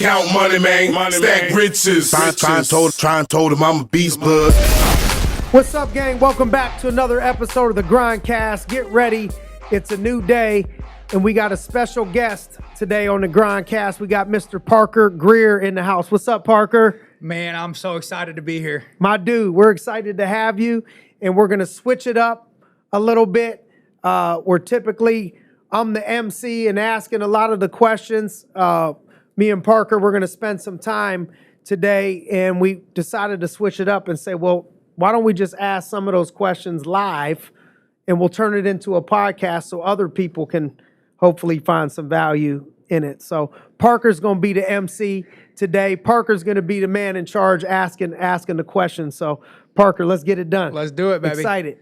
Count money, man. Stack riches. Try and told him I'm a beast blood. What's up, gang? Welcome back to another episode of the GRINDcast. Get ready. It's a new day, and we got a special guest today on the GRINDcast. We got Mr. Parker Greer in the house. What's up, Parker? Man, I'm so excited to be here. My dude, we're excited to have you, and we're going to switch it up a little bit. We're typically, I'm the MC and asking a lot of the questions. Me and Parker, we're going to spend some time today, and we decided to switch it up and say, well, why don't we just ask some of those questions live, and we'll turn it into a podcast so other people can hopefully find some value in it. So Parker's going to be the MC today. Parker's going to be the man in charge asking the questions. So Parker, let's get it done. Let's do it, baby. Excited.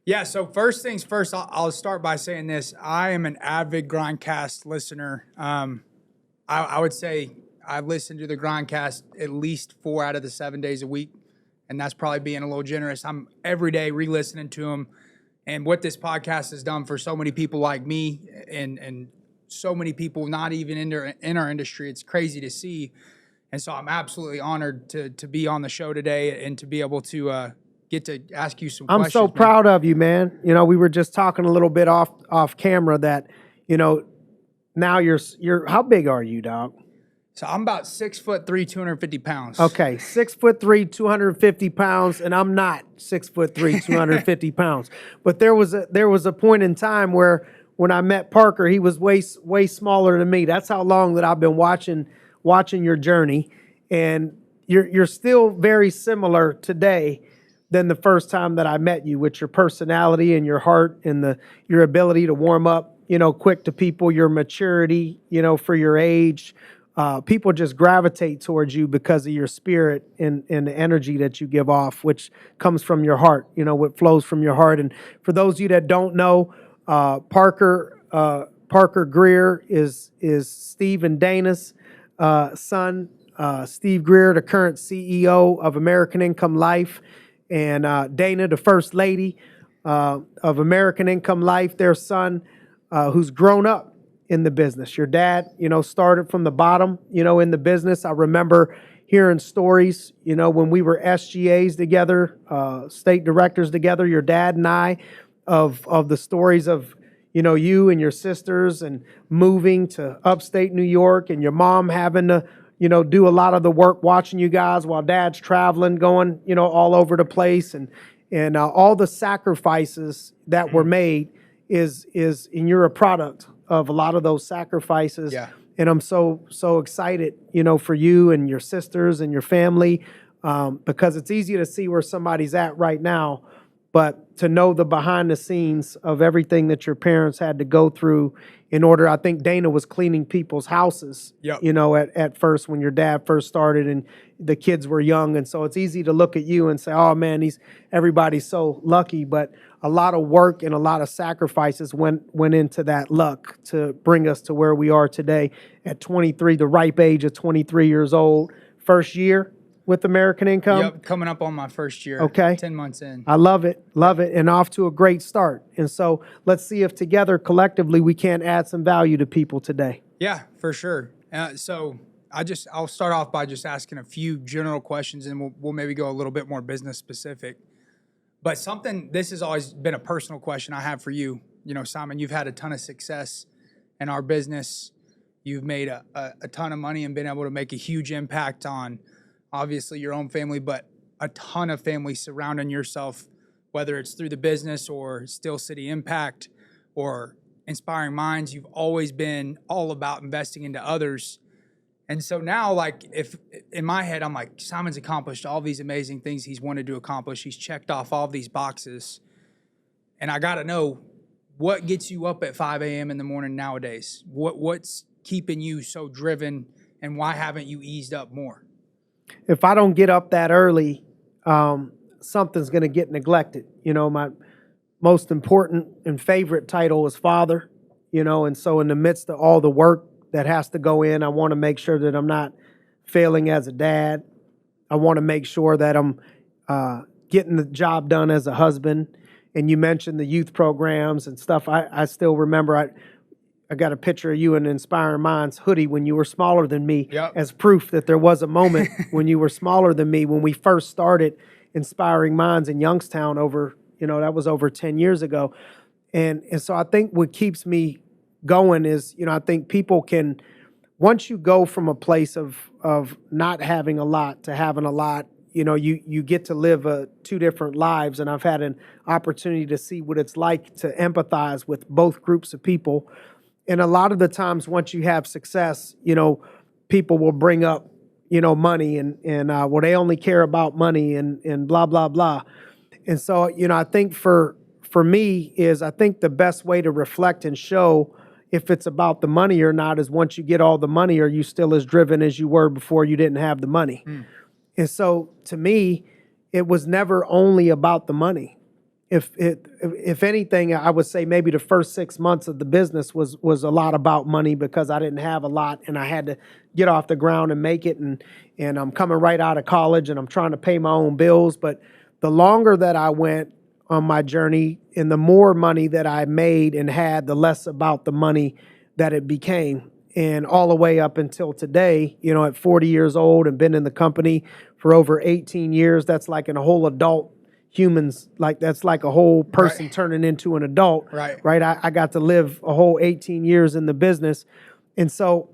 Yeah, so first things first, I'll start by saying this. I am an avid GRINDcast listener. I would say I listen to the GRINDcast at least 4 out of the 7 days a week, and that's probably being a little generous. I'm every day re-listening to them, and what this podcast has done for so many people like me and so many people not even in our industry, it's crazy to see. And so I'm absolutely honored to be on the show today and to be able to get to ask you some questions. I'm so proud of you, man. You know, we were just talking a little bit off camera that, you know, now you're how big are you, dog? So I'm about 6'3", 250 pounds. Okay, 6'3", 250 pounds, and I'm not 6'3", 250 pounds. But there was a point in time where when I met Parker, he was way smaller than me. That's how long that I've been watching your journey, and you're still very similar today than the first time that I met you, with your personality and your heart and your ability to warm up, you know, quick to people, your maturity, you know, for your age. People just gravitate towards you because of your spirit and the energy that you give off, which comes from your heart, you know, what flows from your heart. And for those of you that don't know, Parker Greer is Steve and Dana's son. Steve Greer, the current CEO of American Income Life, and Dana, the first lady of American Income Life, their son, who's grown up in the business. Your dad, you know, started from the bottom, you know, in the business. I remember hearing stories, you know, when we were SGAs together, state directors together, your dad and I, of the stories of, you know, you and your sisters and moving to upstate New York, and your mom having to, you know, do a lot of the work watching you guys while dad's traveling, going, you know, all over the place, and all the sacrifices that were made is and you're a product of a lot of those sacrifices. Yeah. And I'm so excited, you know, for you and your sisters and your family, because it's easy to see where somebody's at right now, but to know the behind the scenes of everything that your parents had to go through in order. I think Dana was cleaning people's houses, Yep. you know, at first when your dad first started and the kids were young. And so it's easy to look at you and say, oh man, everybody's so lucky. But a lot of work and a lot of sacrifices went into that luck to bring us to where we are today at 23, the ripe age of 23 years old, first year with American Income. Yep, coming up on my first year. Okay. 10 months in. I love it, and off to a great start. And so let's see if together, collectively, we can add some value to people today. Yeah, for sure. So I'll start off by just asking a few general questions, and we'll maybe go a little bit more business specific. But this has always been a personal question I have for you. You know, Simon, you've had a ton of success in our business. You've made a ton of money and been able to make a huge impact on obviously your own family, but a ton of families surrounding yourself, whether it's through the business or Steel City Impact or Inspiring Minds. You've always been all about investing into others. And so now, like, if in my head, I'm like, Simon's accomplished all these amazing things he's wanted to accomplish. He's checked off all these boxes. And I got to know, what gets you up at 5 a.m. in the morning nowadays? What's keeping you so driven, and why haven't you eased up more? If I don't get up that early, something's going to get neglected. You know, my most important and favorite title is father, you know, and so in the midst of all the work that has to go in, I want to make sure that I'm not failing as a dad. I want to make sure that I'm getting the job done as a husband. And you mentioned the youth programs and stuff. I still remember I got a picture of you in Inspiring Minds hoodie when you were smaller than me, Yep. as proof that there was a moment when you were smaller than me when we first started Inspiring Minds in Youngstown over, that was over 10 years ago. And so I think what keeps me going is, I think people can, once you go from a place of not having a lot to having a lot, you get to live two different lives. And I've had an opportunity to see what it's like to empathize with both groups of people. And a lot of the times once you have success, people will bring up, money and well, they only care about money and blah, blah, blah. And so, I think for me is I think the best way to reflect and show if it's about the money or not is once you get all the money, are you still as driven as you were before you didn't have the money? And so to me, it was never only about the money. If anything, I would say maybe the first 6 months of the business was a lot about money because I didn't have a lot and I had to get off the ground and make it. And I'm coming right out of college and I'm trying to pay my own bills. But the longer that I went on my journey and the more money that I made and had, the less about the money that it became. And all the way up until today, at 40 years old and been in the company for over 18 years, that's like a whole adult humans, like that's like a whole person turning into an adult. Right. I got to live a whole 18 years in the business. And so,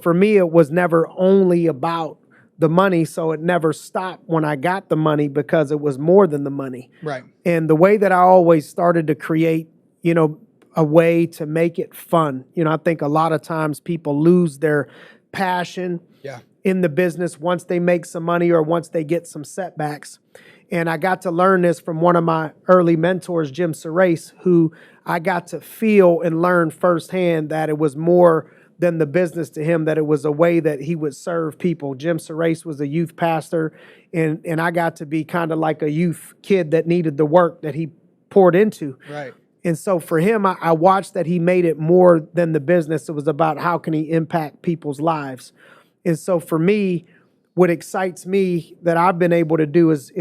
for me, it was never only about the money. So it never stopped when I got the money because it was more than the money. Right. And the way that I always started to create, a way to make it fun. I think a lot of times people lose their passion in the business once they make some money or once they get some setbacks. And I got to learn this from one of my early mentors, G.R.I.N.D.cast, who I got to feel and learn firsthand that it was more than the business to him, that it was a way that he would serve people. G.R.I.N.D.cast was a youth pastor, and I got to be kind of like a youth kid that needed the work that he poured into. Right. And so for him, I watched that he made it more than the business. It was about how can he impact people's lives. And so for me, what excites me that I've been able to do is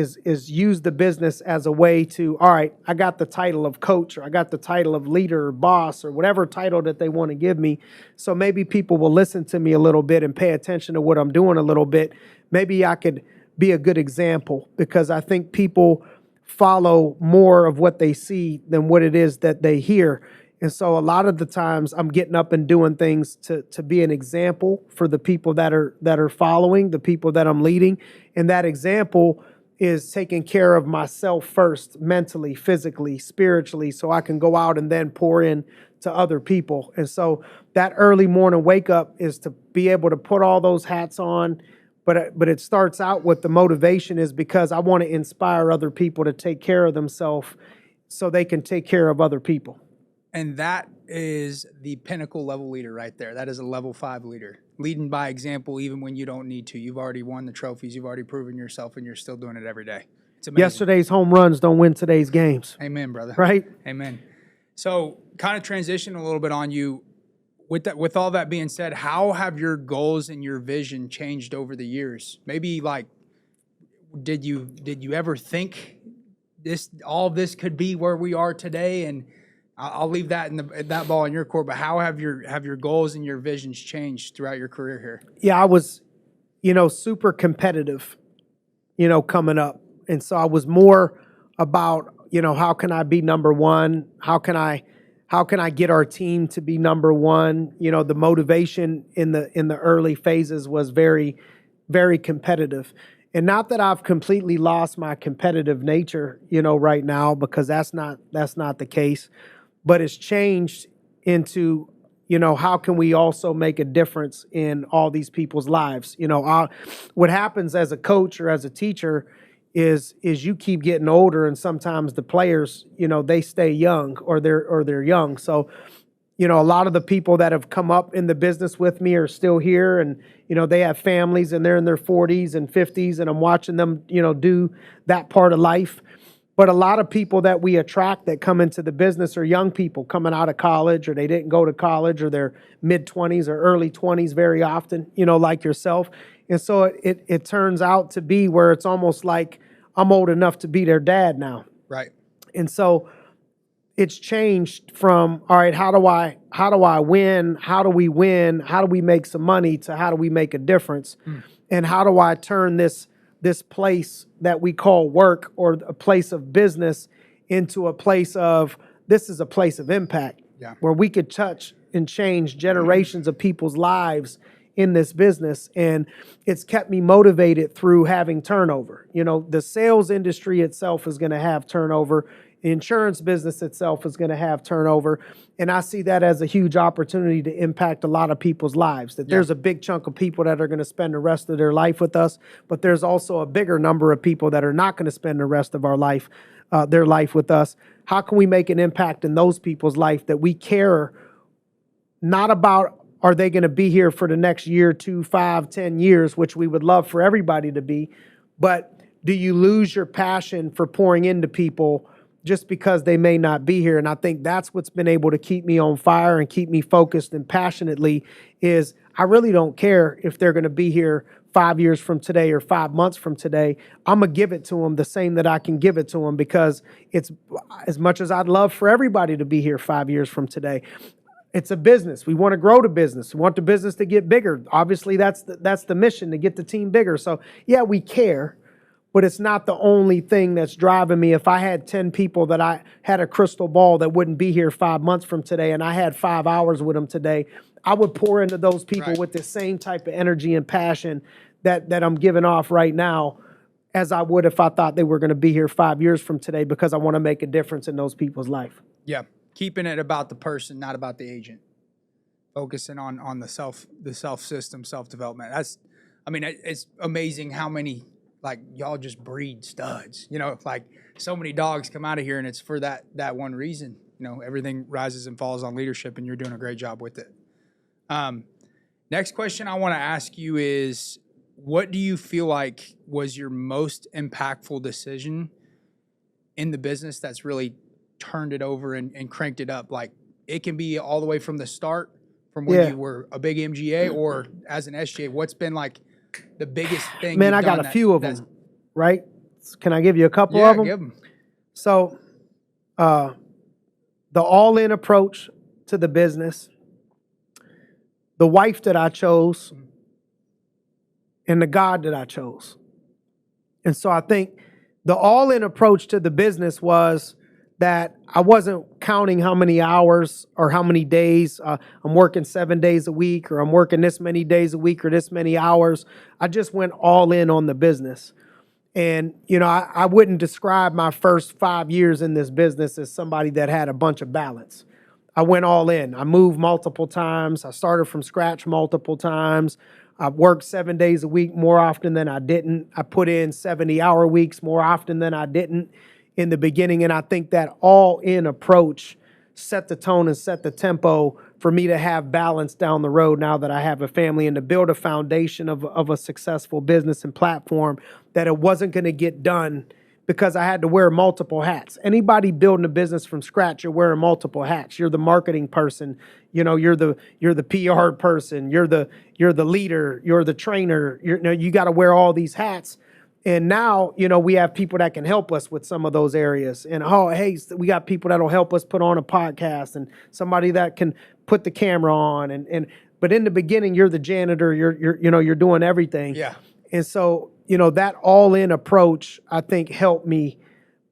use the business as a way to, all right, I got the title of coach or I got the title of leader or boss or whatever title that they want to give me. So maybe people will listen to me a little bit and pay attention to what I'm doing a little bit. Maybe I could be a good example because I think people follow more of what they see than what it is that they hear. And so a lot of the times I'm getting up and doing things to be an example for the people that are following, the people that I'm leading. And that example is taking care of myself first, mentally, physically, spiritually, so I can go out and then pour in to other people. And so that early morning wake up is to be able to put all those hats on. But it starts out with the motivation is because I want to inspire other people to take care of themselves so they can take care of other people. And that is the pinnacle level leader right there. That is a level 5 leader. Leading by example even when you don't need to. You've already won the trophies. You've already proven yourself, and you're still doing it every day. It's amazing. Yesterday's home runs don't win today's games. Amen, brother. Right? Amen. So kind of transition a little bit on you. With all that being said, how have your goals and your vision changed over the years? Maybe like, did you ever think all of this could be where we are today? And I'll leave that that ball in your court. But how have your goals and your visions changed throughout your career here? Yeah, I was, super competitive, coming up, and so I was more about, how can I be number one? How can I get our team to be number one? The motivation in the early phases was very, very competitive. And not that I've completely lost my competitive nature, right now, because that's not the case. But it's changed into, how can we also make a difference in all these people's lives? What happens as a coach or as a teacher is you keep getting older, and sometimes the players, they stay young or they're young. So, a lot of the people that have come up in the business with me are still here, and they have families and they're in their 40s and 50s, and I'm watching them, do that part of life. But a lot of people that we attract that come into the business are young people coming out of college, or they didn't go to college, or they're mid-20s or early 20s very often, like yourself. And so it turns out to be where it's almost like I'm old enough to be their dad now. Right. And so it's changed from, all right, how do I win? How do we win? How do we make some money to how do we make a difference? And how do I turn this place that we call work or a place of business into a place of, this is a place of impact where we could touch and change generations of people's lives in this business. And it's kept me motivated through having turnover. You know, the sales industry itself is going to have turnover. The insurance business itself is going to have turnover. And I see that as a huge opportunity to impact a lot of people's lives. That there's a big chunk of people that are going to spend the rest of their life with us, but there's also a bigger number of people that are not going to spend the rest of their life with us. How can we make an impact in those people's life that we care not about, are they going to be here for the next year, 2, 5, 10 years, which we would love for everybody to be, but do you lose your passion for pouring into people just because they may not be here? And I think that's what's been able to keep me on fire and keep me focused and passionately is I really don't care if they're going to be here 5 years from today or 5 months from today. I'm going to give it to them the same that I can give it to them, because it's, as much as I'd love for everybody to be here 5 years from today, it's a business. We want to grow the business. We want the business to get bigger. Obviously, that's the mission, to get the team bigger. So yeah, we care, but it's not the only thing that's driving me. If I had 10 people that I had a crystal ball that wouldn't be here 5 months from today, and I had 5 hours with them today, I would pour into those people with the same type of energy and passion that I'm giving off right now as I would if I thought they were going to be here 5 years from today, because I want to make a difference in those people's life. Yeah. Keeping it about the person, not about the agent. Focusing on the self system, self-development. It's amazing how many, like, y'all just breed studs. You know, like, so many dogs come out of here, and it's for that one reason. You know, everything rises and falls on leadership, and you're doing a great job with it. Next question I want to ask you is, what do you feel like was your most impactful decision in the business that's really turned it over and cranked it up? Like, it can be all the way from the start, from when you were a big MGA or as an SGA. What's been like the biggest thing? Man, I got a few of them, right? Can I give you a couple of them? Yeah, give them. So, the all-in approach to the business, the wife that I chose, and the God that I chose. And so I think the all-in approach to the business was that I wasn't counting how many hours or how many days. I'm working 7 days a week, or I'm working this many days a week, or this many hours. I just went all in on the business. And, you know, I wouldn't describe my first 5 years in this business as somebody that had a bunch of balance. I went all in. I moved multiple times. I started from scratch multiple times. I worked 7 days a week more often than I didn't. I put in 70-hour weeks more often than I didn't in the beginning. And I think that all-in approach set the tone and set the tempo for me to have balance down the road now that I have a family, and to build a foundation of a successful business and platform, that it wasn't going to get done because I had to wear multiple hats. Anybody building a business from scratch, you're wearing multiple hats. You're the marketing person, you know, you're the PR person, you're the leader, you're the trainer. You got to wear all these hats. And now, you know, we have people that can help us with some of those areas. And we got people that'll help us put on a podcast, and somebody that can put the camera on. But in the beginning, you're the janitor. You're doing everything. Yeah. And so, you know, that all-in approach, I think, helped me,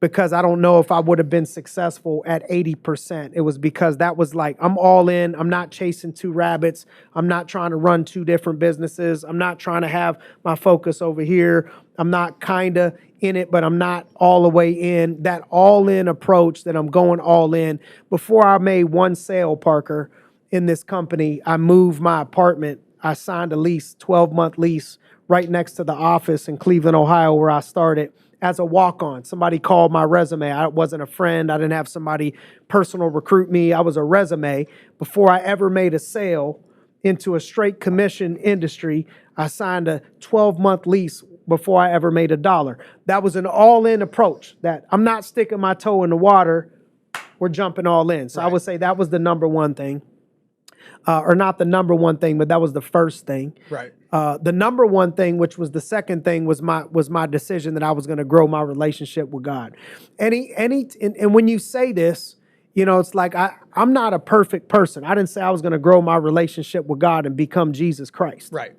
because I don't know if I would have been successful at 80%. It was because that was like, I'm all in. I'm not chasing two rabbits. I'm not trying to run two different businesses. I'm not trying to have my focus over here. I'm not kind of in it, but I'm not all the way in. That all-in approach, that I'm going all in. Before I made one sale, Parker, in this company, I moved my apartment. I signed a lease, 12-month lease, right next to the office in Cleveland, Ohio, where I started, as a walk-on. Somebody called my resume. I wasn't a friend. I didn't have somebody personal recruit me. I was a resume. Before I ever made a sale into a straight commission industry, I signed a 12-month lease before I ever made $1. That was an all-in approach, that I'm not sticking my toe in the water. We're jumping all in. So I would say that was the number one thing. Or not the number one thing, but that was the first thing. Right. The number one thing, which was the second thing, was my decision that I was going to grow my relationship with God. And when you say this, it's like I'm not a perfect person. I didn't say I was going to grow my relationship with God and become Jesus Christ. Right.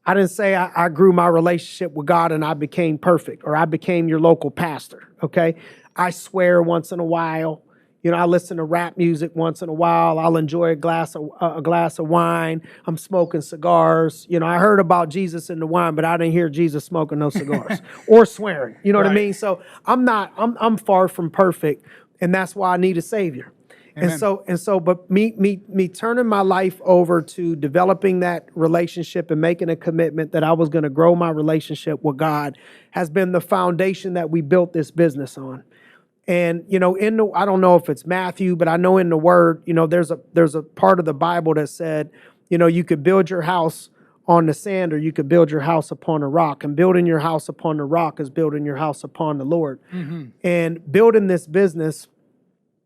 I didn't say I grew my relationship with God and I became perfect, or I became your local pastor, okay? I swear once in a while. I listen to rap music once in a while. I'll enjoy a glass of wine. I'm smoking cigars. I heard about Jesus in the wine, but I didn't hear Jesus smoking no cigars or swearing. You know what I Right. mean? So I'm far from perfect, and that's why I need a savior. Amen. But me turning my life over to developing that relationship and making a commitment that I was going to grow my relationship with God has been the foundation that we built this business on. And I don't know if it's Matthew, but I know in the Word, there's a part of the Bible that said, you could build your house on the sand, or you could build your house upon a rock. And building your house upon the rock is building your house upon the Lord. Mm-hmm. And building this business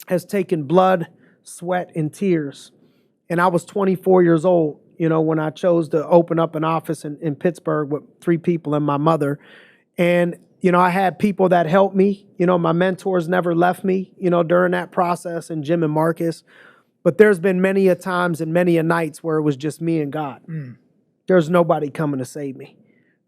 has taken blood, sweat, and tears. And I was 24 years old, when I chose to open up an office in Pittsburgh with 3 people and my mother. And I had people that helped me. My mentors never left me, during that process, and Jim and Marcus. But there's been many a times and many a nights where it was just me and God. There's nobody coming to save me.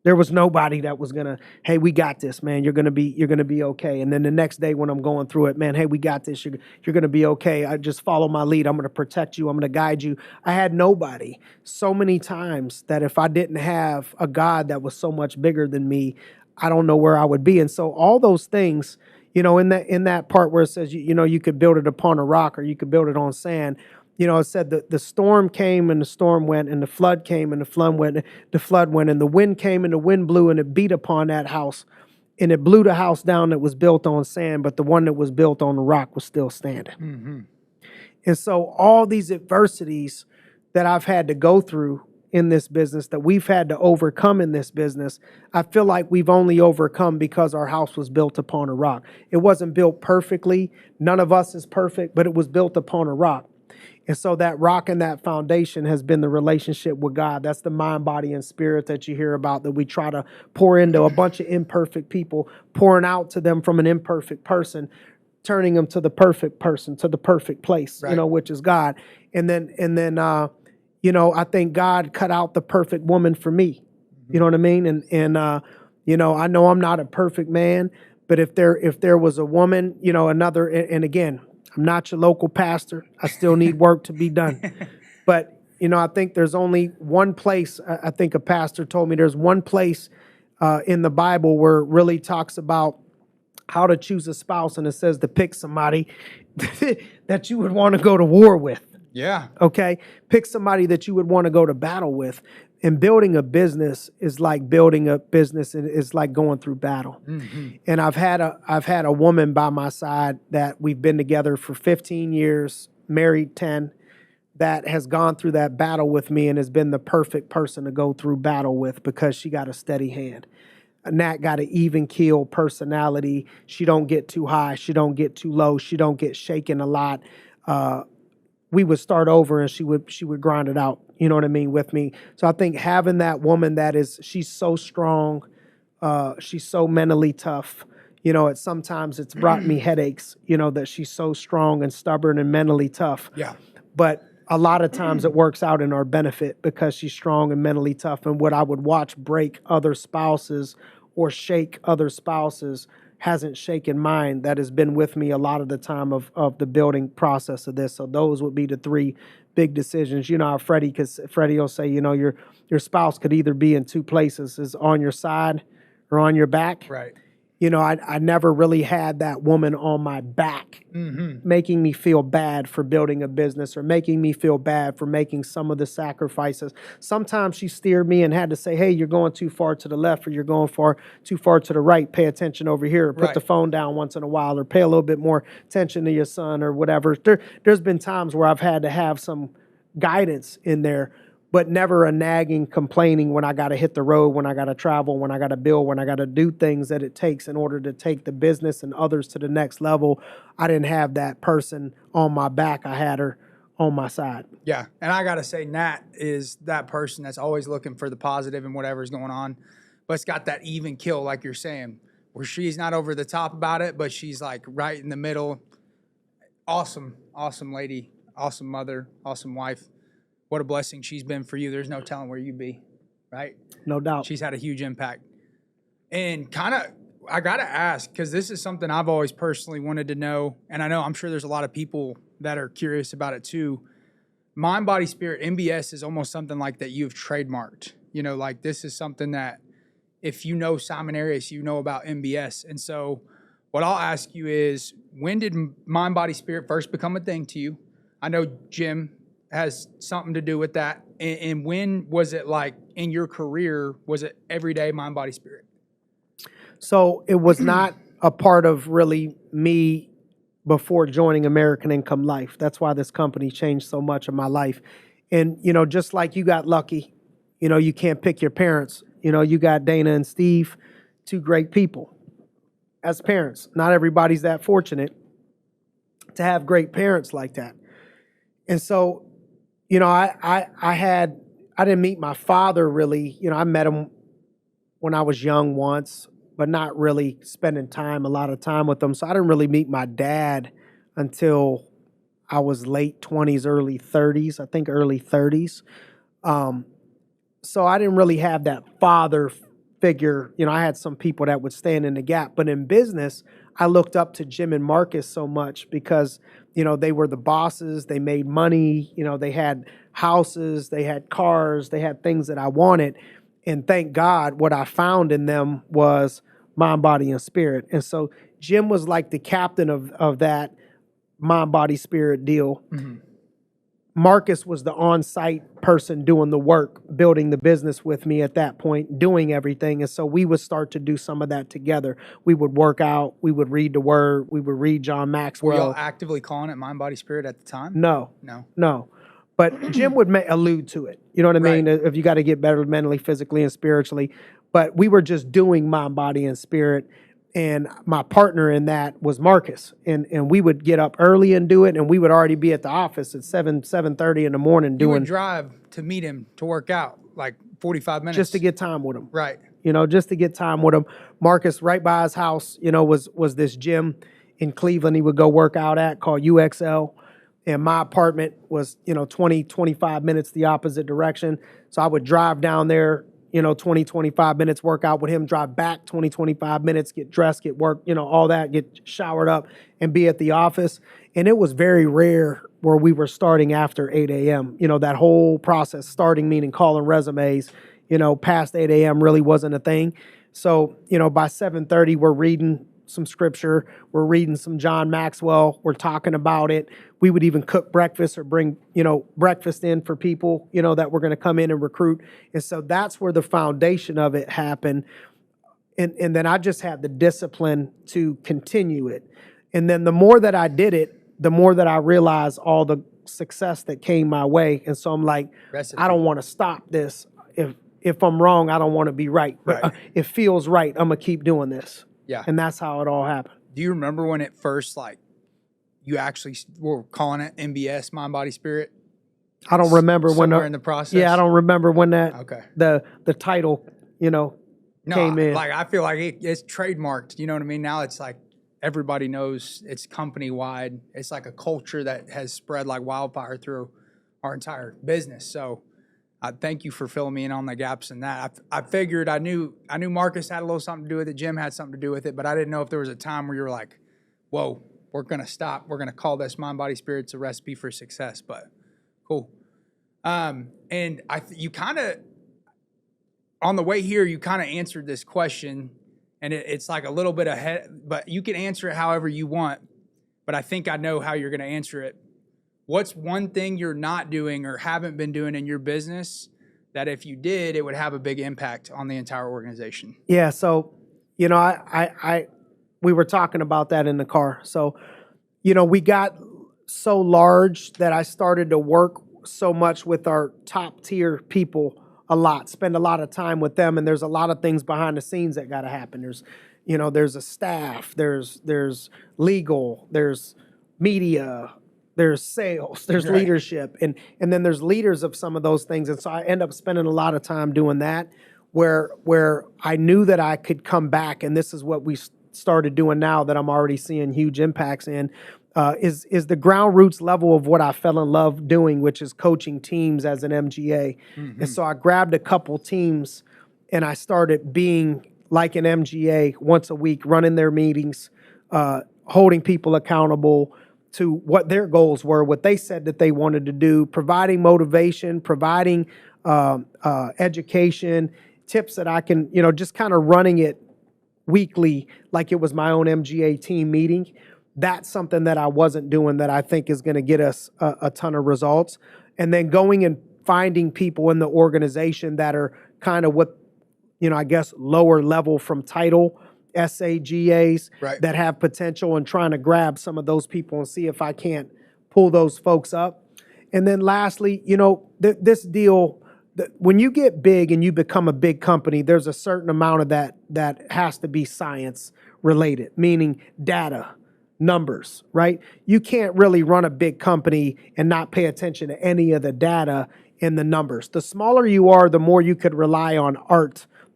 There was nobody that was gonna, hey, we got this, man. You're gonna be okay. And then the next day when I'm going through it, man, hey, we got this. You're gonna be okay. I just follow my lead. I'm gonna protect you. I'm gonna guide you. I had nobody. So many times that if I didn't have a God that was so much bigger than me, I don't know where I would be. And so all those things, in that part where it says, you could build it upon a rock or you could build it on sand. It said that the storm came and the storm went, and the flood came and the flood went, and the wind came and the wind blew and it beat upon that house, and it blew the house down that was built on sand, but the one that was built on the rock was still standing. Mm-hmm. And so all these adversities that I've had to go through in this business, that we've had to overcome in this business, I feel like we've only overcome because our house was built upon a rock. It wasn't built perfectly. None of us is perfect, but it was built upon a rock. And so that rock and that foundation has been the relationship with God. That's the mind, body, and spirit that you hear about, that we try to pour into a bunch of imperfect people, pouring out to them from an imperfect person, turning them to the perfect person, to the perfect place, Right. Which is God. And then I think God cut out the perfect woman for me. You know what I mean? And I know I'm not a perfect man, but if there was a woman, another, and again, I'm not your local pastor. I still need work to be done. But, I think there's only one place. I think a pastor told me there's one place in the Bible where it really talks about how to choose a spouse, and it says to pick somebody that you would want to go to war with. Yeah. Okay? Pick somebody that you would want to go to battle with. And building a business is like building a business, and it's like going through battle. Mm-hmm. And I've had a woman by my side that we've been together for 15 years, married 10, that has gone through that battle with me and has been the perfect person to go through battle with, because she got a steady hand. Nat got an even keel personality. She don't get too high. She don't get too low. She don't get shaken a lot. We would start over and she would grind it out, you know what I mean, with me. So I think having that woman she's so strong, she's so mentally tough, sometimes it's brought me headaches, that she's so strong and stubborn and mentally tough. Yeah. But a lot of times it works out in our benefit because she's strong and mentally tough. And what I would watch break other spouses or shake other spouses hasn't shaken mine, that has been with me a lot of the time of the building process of this. So those would be the 3 big decisions. How Freddie will say, your spouse could either be in 2 places, is on your side or on your back. Right. I never really had that woman on my back, making me feel bad for building a business, or making me feel bad for making some of the sacrifices. Sometimes she steered me and had to say, hey, you're going too far to the left, or you're going too far to the right. Pay attention over here. Or put the phone down once in a while, or pay a little bit more attention to your son, or whatever. There's been times where I've had to have some guidance in there, but never a nagging, complaining when I got to hit the road, when I got to travel, when I got to build, when I got to do things that it takes in order to take the business and others to the next level. I didn't have that person on my back. I had her on my side. Yeah. And I got to say, Nat is that person that's always looking for the positive in whatever's going on, but it's got that even kill, like you're saying, where she's not over the top about it, but she's like right in the middle. awesome lady, awesome mother, awesome wife. What a blessing she's been for you. There's no telling where you'd be, right? No doubt. She's had a huge impact. And kind of, I got to ask, because this is something I've always personally wanted to know. And I'm sure there's a lot of people that are curious about it too. Mind, body, spirit, MBS is almost something like that you've trademarked. Like this is something that if you know Simon Arias, you know about MBS. And so what I'll ask you is, when did mind, body, spirit first become a thing to you? I know Jim has something to do with that. And when was it, like in your career, was it everyday mind, body, spirit? So it was not a part of really me before joining American Income Life. That's why this company changed so much of my life. And, just like you got lucky, you can't pick your parents. You got Dana and Steve, two great people as parents. Not everybody's that fortunate to have great parents like that. And so, I didn't meet my father really. I met him when I was young once, but not really spending a lot of time with him. So I didn't really meet my dad until I was late 20s, early 30s, I think early 30s. So I didn't really have that father figure. I had some people that would stand in the gap. But in business, I looked up to Jim and Marcus so much because, they were the bosses. They made money. They had houses. They had cars. They had things that I wanted. And thank God what I found in them was mind, body, and spirit. And so Jim was like the captain of that mind, body, spirit deal. Mm-hmm. Marcus was the on-site person doing the work, building the business with me at that point, doing everything. And so we would start to do some of that together. We would work out. We would read the word. We would read John Maxwell. Were y'all actively calling it mind, body, spirit at the time? No. But Jim would allude to it. You know what I mean? Right. If you got to get better mentally, physically, and spiritually. But we were just doing mind, body, and spirit. And my partner in that was Marcus. And we would get up early and do it. And we would already be at the office at 7:30 in the morning doing. You would drive to meet him to work out, like 45 minutes. Just to get time with him. Right. Just to get time with him. Marcus, right by his house, was this gym in Cleveland he would go work out at called UXL. And my apartment was, 20, 25 minutes the opposite direction. So I would drive down there, 20, 25 minutes, work out with him, drive back 20, 25 minutes, get dressed, get work, all that, get showered up and be at the office. And it was very rare where we were starting after 8 a.m. That whole process, starting meaning calling resumes, past 8 a.m. really wasn't a thing. So, by 7:30, we're reading some scripture, we're reading some John Maxwell, we're talking about it. We would even cook breakfast or bring, breakfast in for people, that were going to come in and recruit. And so that's where the foundation of it happened. And then I just had the discipline to continue it. And then the more that I did it, the more that I realized all the success that came my way. And so I'm like, I don't want to stop this. If I'm wrong, I don't want to be right. But it feels right. I'm going to keep doing this. Yeah. And that's how it all happened. Do you remember when it first, you actually were calling it MBS, mind, body, spirit? I don't remember somewhere in the process. Yeah, I don't remember when that the title, came in. I feel like it's trademarked. You know what I mean? Now it's like everybody knows it's company wide. It's like a culture that has spread like wildfire through our entire business. So thank you for filling me in on the gaps in that. I figured I knew Marcus had a little something to do with it. Jim had something to do with it, but I didn't know if there was a time where you were like, whoa, we're going to stop. We're going to call this mind, body, spirit's a recipe for success, but cool. And you kind of, on the way here, you kind of answered this question, and it's like a little bit ahead, but you can answer it however you want, but I think I know how you're going to answer it. What's one thing you're not doing or haven't been doing in your business that if you did, it would have a big impact on the entire organization? Yeah. So, we were talking about that in the car. So, we got so large that I started to work so much with our top tier people a lot, spend a lot of time with them. And there's a lot of things behind the scenes that got to happen. There's a staff, there's legal, there's media, there's sales, there's leadership, and then there's leaders of some of those things. And so I end up spending a lot of time doing that where I knew that I could come back, and this is what we started doing now that I'm already seeing huge impacts in. is the ground roots level of what I fell in love doing, which is coaching teams as an MGA. And so I grabbed a couple teams and I started being like an MGA once a week, running their meetings, holding people accountable to what their goals were, what they said that they wanted to do, providing motivation, providing education, tips that I can, just kind of running it weekly like it was my own MGA team meeting. That's something that I wasn't doing that I think is going to get us a ton of results. And then going and finding people in the organization that are kind of what, I guess, lower level from title, SAGAs, Right. that have potential, and trying to grab some of those people and see if I can't pull those folks up. And then lastly, this deal, when you get big and you become a big company, there's a certain amount of that has to be science related, meaning data, numbers, right? You can't really run a big company and not pay attention to any of the data in the numbers. The smaller you are, the more you could rely on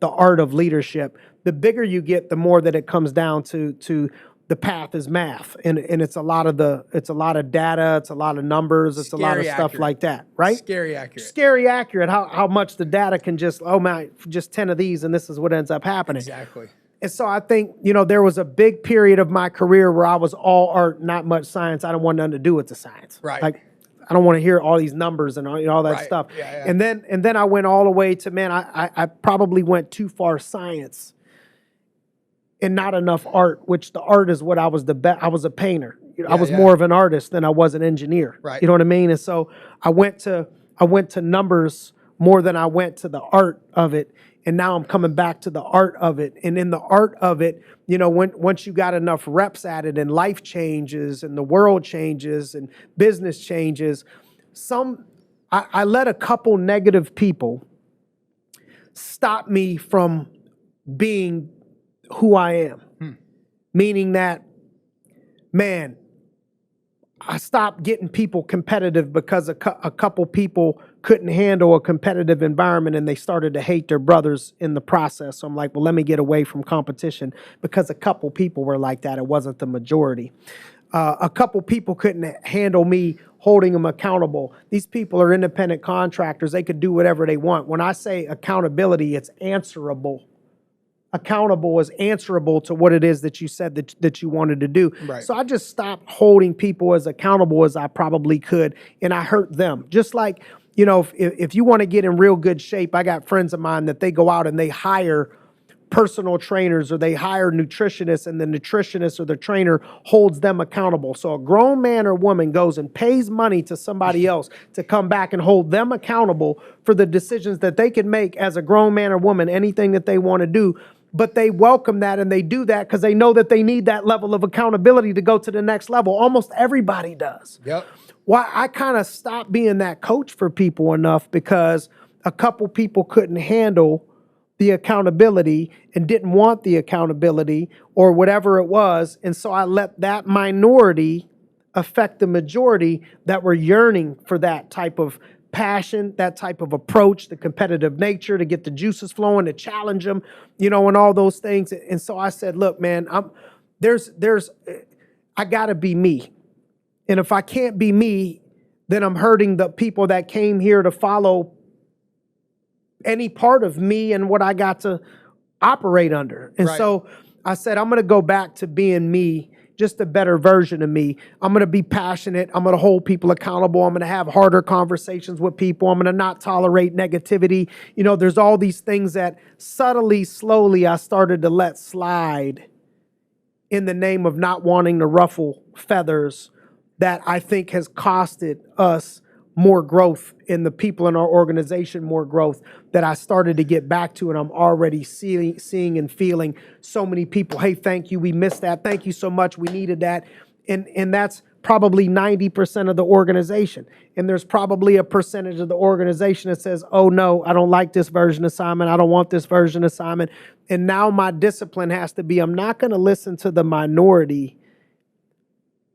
the art of leadership. The bigger you get, the more that it comes down to the path is math, and it's a lot of data, it's a lot of numbers, it's a lot of stuff like that, right? Scary accurate. Scary accurate. How much the data can just just 10 of these, and this is what ends up happening. Exactly. And so I think, there was a big period of my career where I was all art, not much science. I don't want nothing to do with the science. Right. Like, I don't want to hear all these numbers and all that Right. stuff. Yeah. And then I went all the way to, I probably went too far science and not enough art, which the art is what I was I was a painter. I was more of an artist than I was an engineer. Right. You know what I mean? And so I went to numbers more than I went to the art of it. And now I'm coming back to the art of it. And in the art of it, once you got enough reps at it and life changes and the world changes and business changes, I let a couple negative people stop me from being who I am. Meaning that, man, I stopped getting people competitive because a couple people couldn't handle a competitive environment and they started to hate their brothers in the process. So I'm like, well, let me get away from competition, because a couple people were like that. It wasn't the majority. A couple people couldn't handle me holding them accountable. These people are independent contractors. They could do whatever they want. When I say accountability, it's answerable. Accountable is answerable to what it is that you said that you wanted to do. Right. So I just stopped holding people as accountable as I probably could, and I hurt them. Just like, if you want to get in real good shape, I got friends of mine that they go out and they hire personal trainers or they hire nutritionists, and the nutritionist or the trainer holds them accountable. So a grown man or woman goes and pays money to somebody else to come back and hold them accountable for the decisions that they can make as a grown man or woman, anything that they want to do. But they welcome that and they do that because they know that they need that level of accountability to go to the next level. Almost everybody does. Yep. Why I kind of stopped being that coach for people enough because a couple people couldn't handle the accountability and didn't want the accountability or whatever it was. And so I let that minority affect the majority that were yearning for that type of passion, that type of approach, the competitive nature, to get the juices flowing, to challenge them, and all those things. And so I said, look, man, I gotta be me. And if I can't be me, then I'm hurting the people that came here to follow any part of me and what I got to operate under. And so I said, I'm going to go back to being me, just a better version of me. I'm going to be passionate. I'm going to hold people accountable. I'm going to have harder conversations with people. I'm going to not tolerate negativity. There's all these things that subtly, slowly, I started to let slide in the name of not wanting to ruffle feathers, that I think has costed us more growth, in the people in our organization more growth, that I started to get back to. And I'm already seeing and feeling so many people, hey, thank you, we missed that, thank you so much, we needed that. And that's probably 90% of the organization. And there's probably a percentage of the organization that says, oh no, I don't like this version of Simon, I don't want this version of Simon. And now my discipline has to be, I'm not going to listen to the minority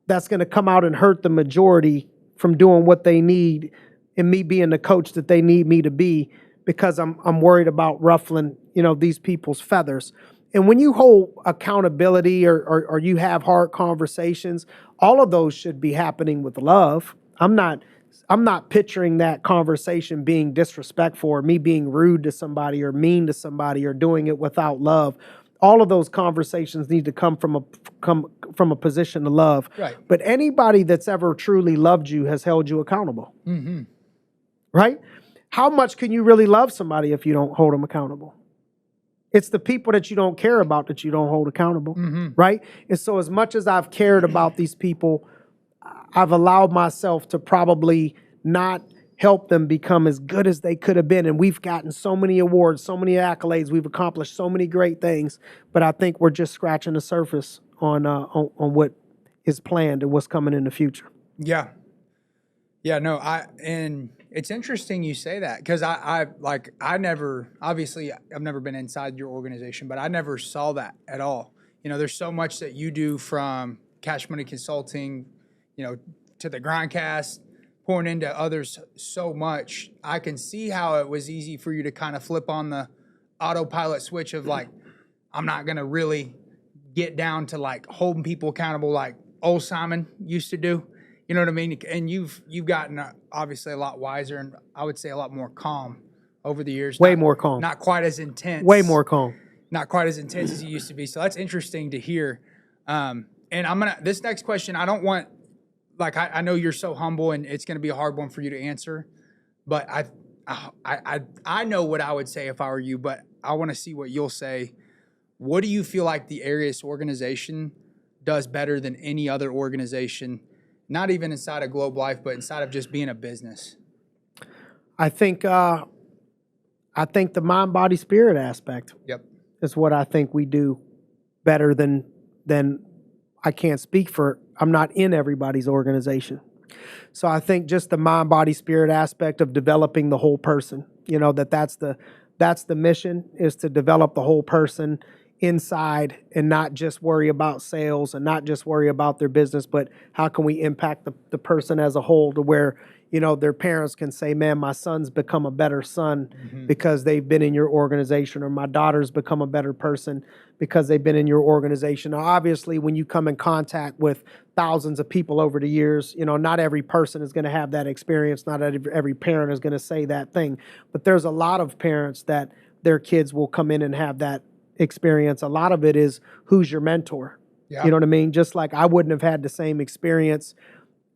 that's going to come out and hurt the majority from doing what they need, and me being the coach that they need me to be, because I'm worried about ruffling, these people's feathers. And when you hold accountability or you have hard conversations, all of those should be happening with love. I'm not picturing that conversation being disrespectful or me being rude to somebody or mean to somebody or doing it without love. All of those conversations need to come from a position of love. Right. But anybody that's ever truly loved you has held you accountable. Right? How much can you really love somebody if you don't hold them accountable? It's the people that you don't care about that you don't hold accountable, right? And so as much as I've cared about these people, I've allowed myself to probably not help them become as good as they could have been. And we've gotten so many awards, so many accolades, we've accomplished so many great things, but I think we're just scratching the surface on what is planned and what's coming in the future. Yeah. Yeah, no, and it's interesting you say that because I've never been inside your organization, but I never saw that at all. You know, there's so much that you do from Cash Money Consulting, you know, to the GRINDcast, pouring into others so much. I can see how it was easy for you to kind of flip on the autopilot switch of like, I'm not going to really get down to like holding people accountable like old Simon used to do. You know what I mean? And you've gotten obviously a lot wiser and I would say a lot more calm over the years. Way more calm. Not quite as intense. Way more calm. Not quite as intense as you used to be. So that's interesting to hear. And this next question, I don't want, like, I know you're so humble and it's going to be a hard one for you to answer, but I know what I would say if I were you, but I want to see what you'll say. What do you feel like the Arias organization does better than any other organization? Not even inside of Globe Life, but inside of just being a business. I think the mind, body, spirit aspect. Yep. Is what I think we do better than I can't speak for. I'm not in everybody's organization. So I think just the mind, body, spirit aspect of developing the whole person. You know, that's the mission, is to develop the whole person inside and not just worry about sales and not just worry about their business, but how can we impact the person as a whole to where, you know, their parents can say, man, my son's become a better son because they've been in your organization, or my daughter's become a better person because they've been in your organization. Now, obviously, when you come in contact with thousands of people over the years, you know, not every person is going to have that experience. Not every parent is going to say that thing, but there's a lot of parents that their kids will come in and have that experience. A lot of it is who's your mentor. Yeah. You know what I mean? Just like I wouldn't have had the same experience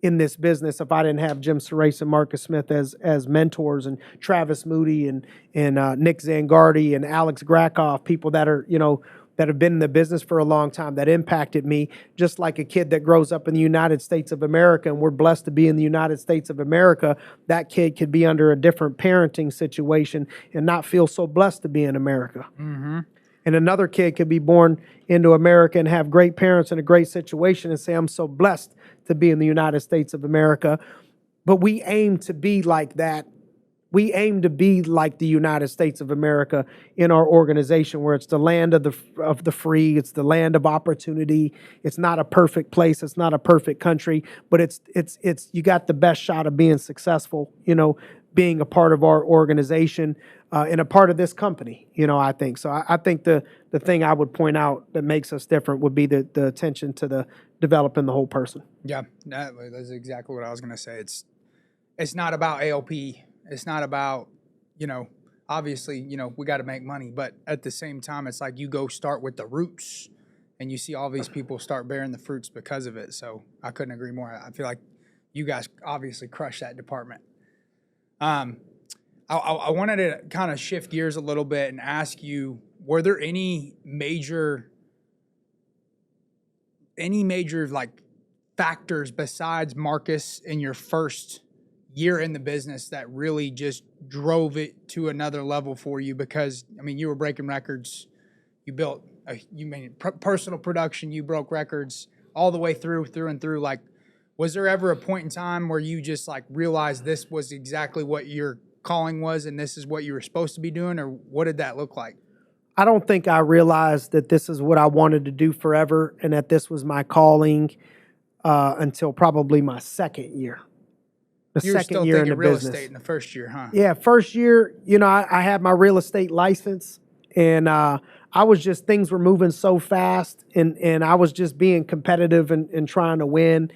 in this business if I didn't have Jim Serace and Marcus Smith as mentors, and Travis Moody and Nick Zangardi and Alex Grakoff, people that are, you know, that have been in the business for a long time that impacted me, just like a kid that grows up in the United States of America, and we're blessed to be in the United States of America. That kid could be under a different parenting situation and not feel so blessed to be in America. And another kid could be born into America and have great parents in a great situation and say, I'm so blessed to be in the United States of America. But we aim to be like that. We aim to be like the United States of America in our organization, where it's the land of the free. It's the land of opportunity. It's not a perfect place. It's not a perfect country, but it's you got the best shot of being successful, you know, being a part of our organization and a part of this company, you know, I think. So I think the thing I would point out that makes us different would be the attention to the developing the whole person. Yeah, that's exactly what I was going to say. It's not about ALP. It's not about, you know, obviously, you know, we got to make money, but at the same time, it's like you go start with the roots and you see all these people start bearing the fruits because of it. So I couldn't agree more. I feel like you guys obviously crushed that department. I wanted to kind of shift gears a little bit and ask you, were there any major like factors besides Marcus in your first year in the business that really just drove it to another level for you? Because, I mean, you were breaking records. You built, personal production, you broke records all the way through and through. Like, was there ever a point in time where you just like realized this was exactly what your calling was and this is what you were supposed to be doing, or what did that look like? I don't think I realized that this is what I wanted to do forever and that this was my calling until probably my second year. You were still thinking real estate in the first year, huh? Yeah, first year, you know, I had my real estate license, and I things were moving so fast, and I was just being competitive and trying to win.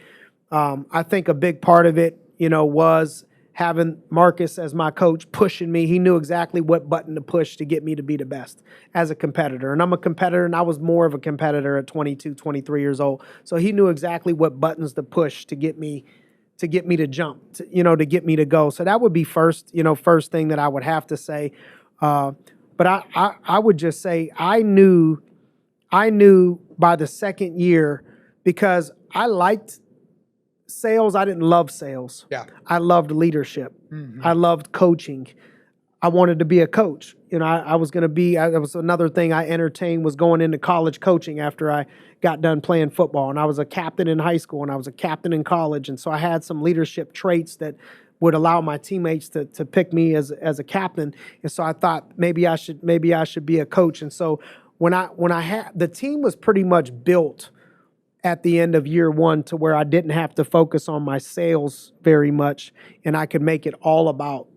I think a big part of it, was having Marcus as my coach pushing me. He knew exactly what button to push to get me to be the best as a competitor. And I'm a competitor, and I was more of a competitor at 22, 23 years old. So he knew exactly what buttons to push to get me to jump, to get me to go. So that would be first thing that I would have to say. But I would just say I knew by the second year, because I liked sales. I didn't love sales. Yeah. I loved leadership. I loved coaching. I wanted to be a coach. I was going to be, that was another thing I entertained, was going into college coaching after I got done playing football. And I was a captain in high school, and I was a captain in college. And so I had some leadership traits that would allow my teammates to pick me as a captain. And so I thought maybe I should be a coach. And so when I had, the team was pretty much built at the end of year one to where I didn't have to focus on my sales very much, and I could make it all about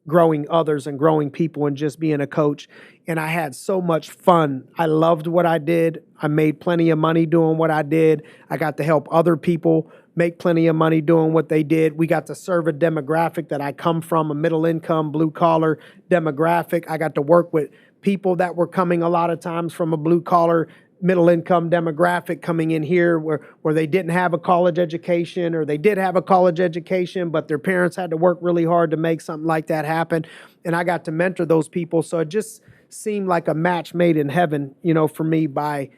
growing others and growing people and just being a coach. And I had so much fun. I loved what I did. I made plenty of money doing what I did. I got to help other people make plenty of money doing what they did. We got to serve a demographic that I come from, a middle income, blue collar demographic. I got to work with people that were coming a lot of times from a blue collar, middle income demographic coming in here where they didn't have a college education, or they did have a college education, but their parents had to work really hard to make something like that happen. And I got to mentor those people. So it just seemed like a match made in heaven, for me by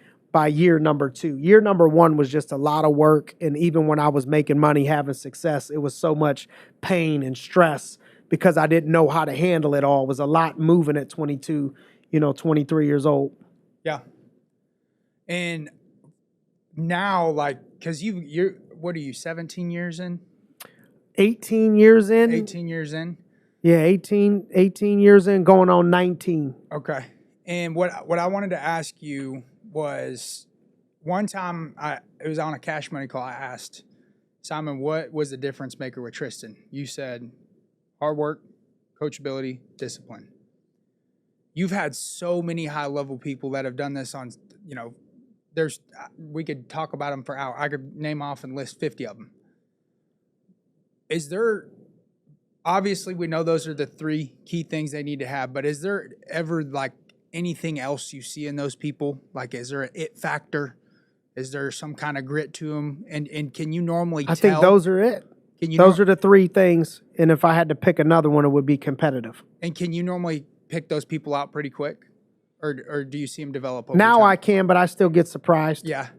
year number 2. Year number 1 was just a lot of work. And even when I was making money, having success, it was so much pain and stress because I didn't know how to handle it all. It was a lot moving at 22, 23 years old. Yeah. And now, because you're, what are you, 17 years in? 18 years in. 18 years in? Yeah, 18 years in, going on 19. Okay. And what I wanted to ask you was, one time it was on a Cash Money call, I asked, Simon, what was the difference maker with Tristan? You said hard work, coachability, discipline. You've had so many high-level people that have done this on, we could talk about them for hours. I could name off and list 50 of them. Is there, obviously we know those are the 3 key things they need to have, but is there ever anything else you see in those people? Is there an it factor? Is there some kind of grit to them? And can you normally tell? I think those are it. Those are the 3 things. And if I had to pick another one, it would be competitive. And can you normally pick those people out pretty quick? Or do you see them develop over now time? I can, but I still get surprised. Yeah.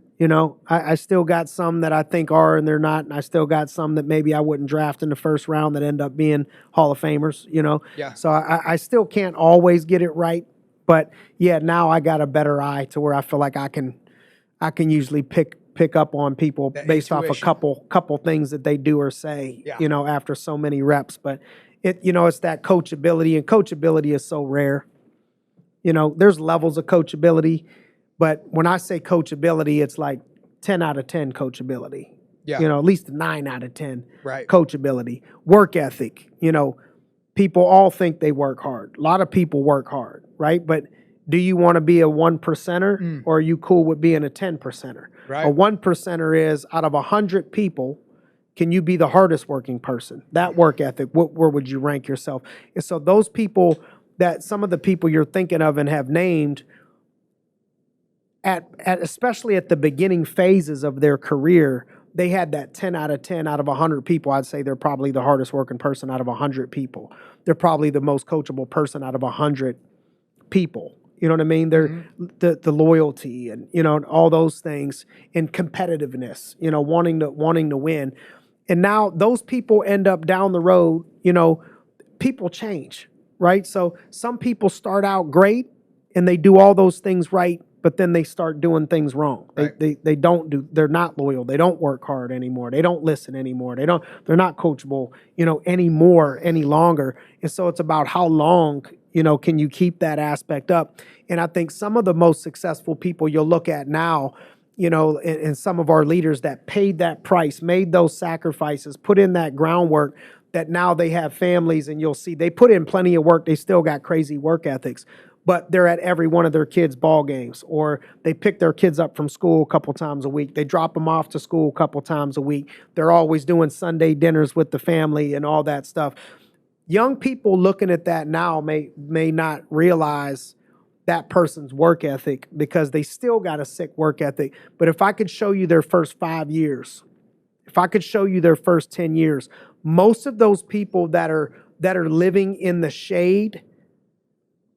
I still got some that I think are and they're not, and I still got some that maybe I wouldn't draft in the first round that end up being Hall of Famers, Yeah. So I still can't always get it right, but yeah, now I got a better eye to where I feel like I can usually pick up on people based off a couple things that they do or say, after so many reps. But it's that coachability, and coachability is so rare. There's levels of coachability, but when I say coachability, it's like 10 out of 10 coachability. Yeah. At least 9 out of 10 Right. coachability. Work ethic, people all think they work hard. A lot of people work hard, right? But do you want to be a 1%er or are you cool with being a 10%er? Right. A 1%er is out of 100 people, can you be the hardest working person? That work ethic, where would you rank yourself? And so those people, that some of the people you're thinking of and have named, at especially at the beginning phases of their career, they had that 10 out of 10 out of 100 people. I'd say they're probably the hardest working person out of 100 people. They're probably the most coachable person out of 100 people. You know what I mean? They're the loyalty and, all those things, and competitiveness, wanting to win. And now those people end up down the road, people change, right? So some people start out great and they do all those things right, but then they start doing things wrong. Right. They're not loyal. They don't work hard anymore. They don't listen anymore. They're not coachable, any longer. And so it's about how long, can you keep that aspect up? And I think some of the most successful people you'll look at now, and some of our leaders that paid that price, made those sacrifices, put in that groundwork, that now they have families, and you'll see they put in plenty of work. They still got crazy work ethics, but they're at every one of their kids' ball games, or they pick their kids up from school a couple times a week. They drop them off to school a couple times a week. They're always doing Sunday dinners with the family and all that stuff. Young people looking at that now may not realize that person's work ethic because they still got a sick work ethic. But if I could show you their first 5 years, if I could show you their first 10 years, most of those people that are living in the shade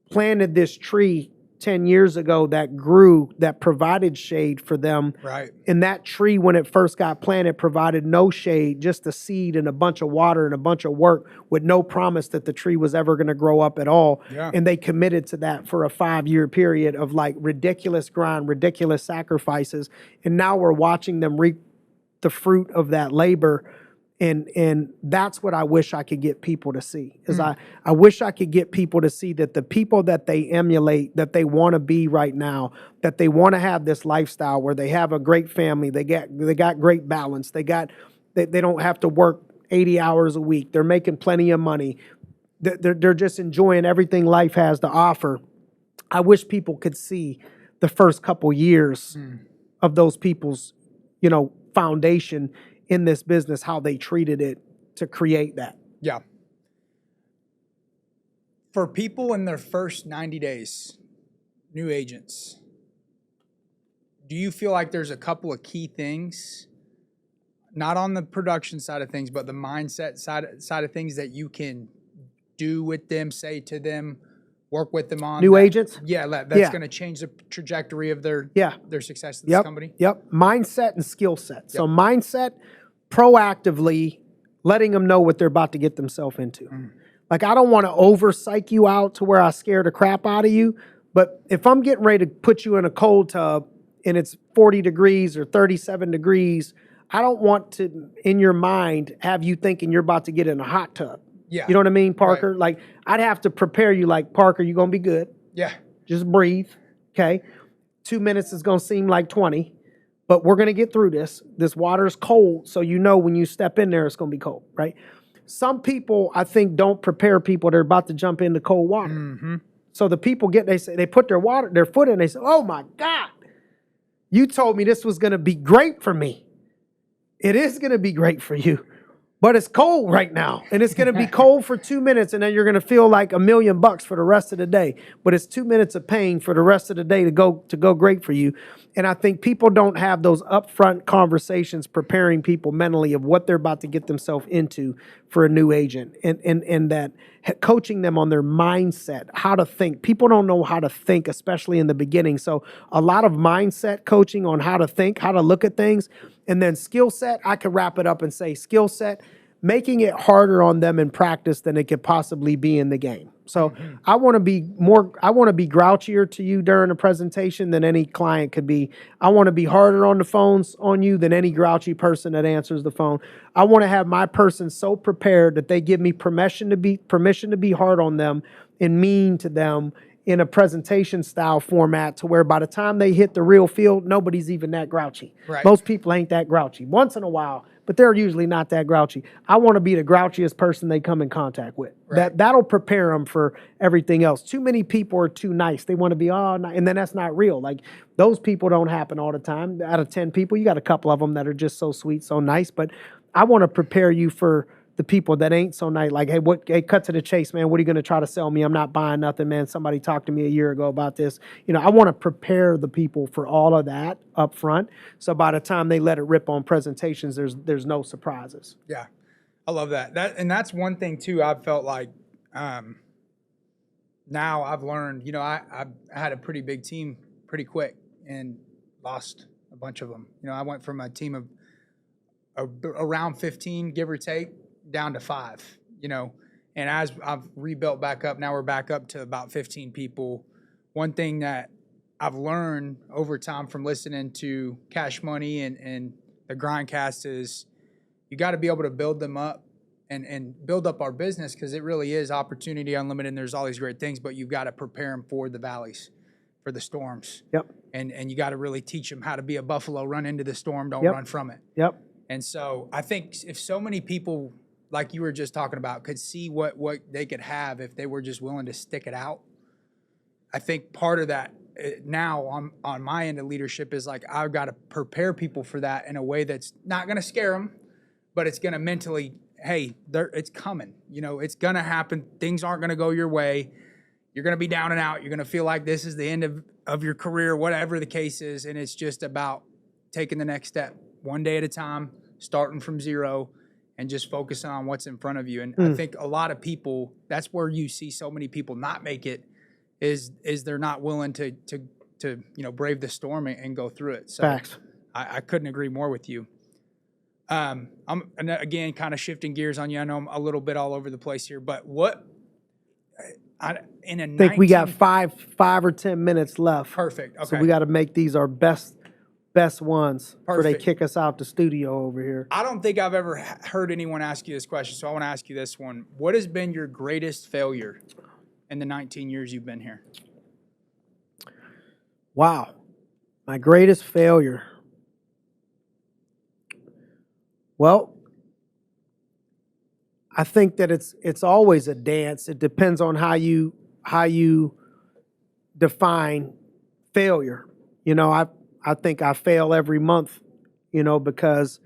planted this tree 10 years ago that grew, that provided shade for them. Right. And that tree, when it first got planted, provided no shade, just a seed and a bunch of water and a bunch of work with no promise that the tree was ever going to grow up at all. Yeah. And they committed to that for a 5-year period of like ridiculous grind, ridiculous sacrifices. And now we're watching them reap the fruit of that labor. And that's what I wish I could get people to see. Is I wish I could get people to see that the people that they emulate, that they want to be right now, that they want to have this lifestyle where they have a great family, they got great balance, they don't have to work 80 hours a week, they're making plenty of money, they're just enjoying everything life has to offer. I wish people could see the first couple years of those people's, foundation in this business, how they treated it to create that. Yeah. For people in their first 90 days, new agents, do you feel like there's a couple of key things, not on the production side of things, but the mindset side of things that you can do with them, say to them, work with them on? New agents? Yeah, that's going to change the trajectory of their success at this company? Yep. Mindset and skill set. So mindset, proactively letting them know what they're about to get themselves into. Like, I don't want to over psych you out to where I scare the crap out of you. But if I'm getting ready to put you in a cold tub and it's 40 degrees or 37 degrees, I don't want to, in your mind, have you thinking you're about to get in a hot tub. Yeah. You know what I mean, Parker? Right. Like, I'd have to prepare you like, Parker, you're going to be good. Yeah. Just breathe, okay? 2 minutes is going to seem like 20, but we're going to get through this. This water is cold, so when you step in there, it's going to be cold, right? Some people, I think, don't prepare people that are about to jump into cold water. So the people they put their foot in, they say, oh my God, you told me this was going to be great for me. It is going to be great for you. But it's cold right now, and it's going to be cold for 2 minutes, and then you're going to feel like $1 million for the rest of the day. But it's 2 minutes of pain for the rest of the day to go great for you. And I think people don't have those upfront conversations preparing people mentally of what they're about to get themselves into for a new agent, and that coaching them on their mindset, how to think. People don't know how to think, especially in the beginning. So a lot of mindset coaching on how to think, how to look at things. And then skill set, I could wrap it up and say skill set, making it harder on them in practice than it could possibly be in the game. So I want to be grouchier to you during a presentation than any client could be. I want to be harder on the phones on you than any grouchy person that answers the phone. I want to have my person so prepared that they give me permission to be hard on them and mean to them in a presentation style format, to where by the time they hit the real field, nobody's even that grouchy. Right. Most people ain't that grouchy. Once in a while, but they're usually not that grouchy. I want to be the grouchiest person they come in contact with. Right. That'll prepare them for everything else. Too many people are too nice. They want to be and then that's not real. Like, those people don't happen all the time. Out of 10 people, you got a couple of them that are just so sweet, so nice. But I want to prepare you for the people that ain't so nice. Like, hey, cut to the chase, man. What are you going to try to sell me? I'm not buying nothing, man. Somebody talked to me a year ago about this. I want to prepare the people for all of that up front. So by the time they let it rip on presentations, there's no surprises. Yeah. I love that. That's one thing too. I've felt like, now I've learned, I had a pretty big team pretty quick and lost a bunch of them. I went from a team of around 15, give or take, down to 5, and as I've rebuilt back up, now we're back up to about 15 people. One thing that I've learned over time from listening to Cash Money and the GRINDcast is you got to be able to build them up and build up our business, because it really is opportunity unlimited and there's all these great things, but you've got to prepare them for the valleys, for the storms. Yep. And you got to really teach them how to be a buffalo, run into the storm, don't Yep. run from it. Yep. And so I think if so many people, like you were just talking about, could see what they could have if they were just willing to stick it out, I think part of that now on my end of leadership is like I've got to prepare people for that in a way that's not going to scare them, but it's going to mentally, hey, it's coming. You know, it's going to happen. Things aren't going to go your way. You're going to be down and out. You're going to feel like this is the end of your career, whatever the case is. And it's just about taking the next step one day at a time, starting from zero, and just focusing on what's in front of you. And I think a lot of people, that's where you see so many people not make it, is they're not willing to brave the storm and go through it. So Facts. I couldn't agree more with you. I'm again kind of shifting gears on you. I know I'm a little bit all over the place here, but I think we got five or 10 minutes left. Perfect. Okay. So we got to make these our best ones before they Perfect. kick us out the studio over here. I don't think I've ever heard anyone ask you this question, so I want to ask you this one. What has been your greatest failure in the 19 years you've been here? Wow. My greatest failure. Well, I think that it's always a dance. It depends on how you define failure. You know, I think I fail every month, you know, because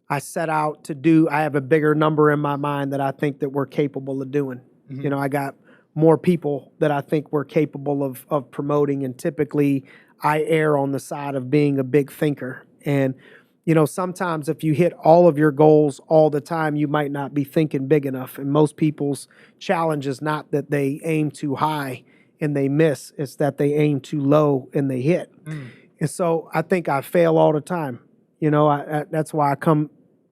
I set out to do, I have a bigger number in my mind that I think that we're capable of doing. Mm-hmm. You know, I got more people that I think we're capable of promoting, and typically I err on the side of being a big thinker. And you know, sometimes if you hit all of your goals all the time, you might not be thinking big enough. And most people's challenge is not that they aim too high and they miss. It's that they aim too low and they hit. And so I think I fail all the time. You know, that's why I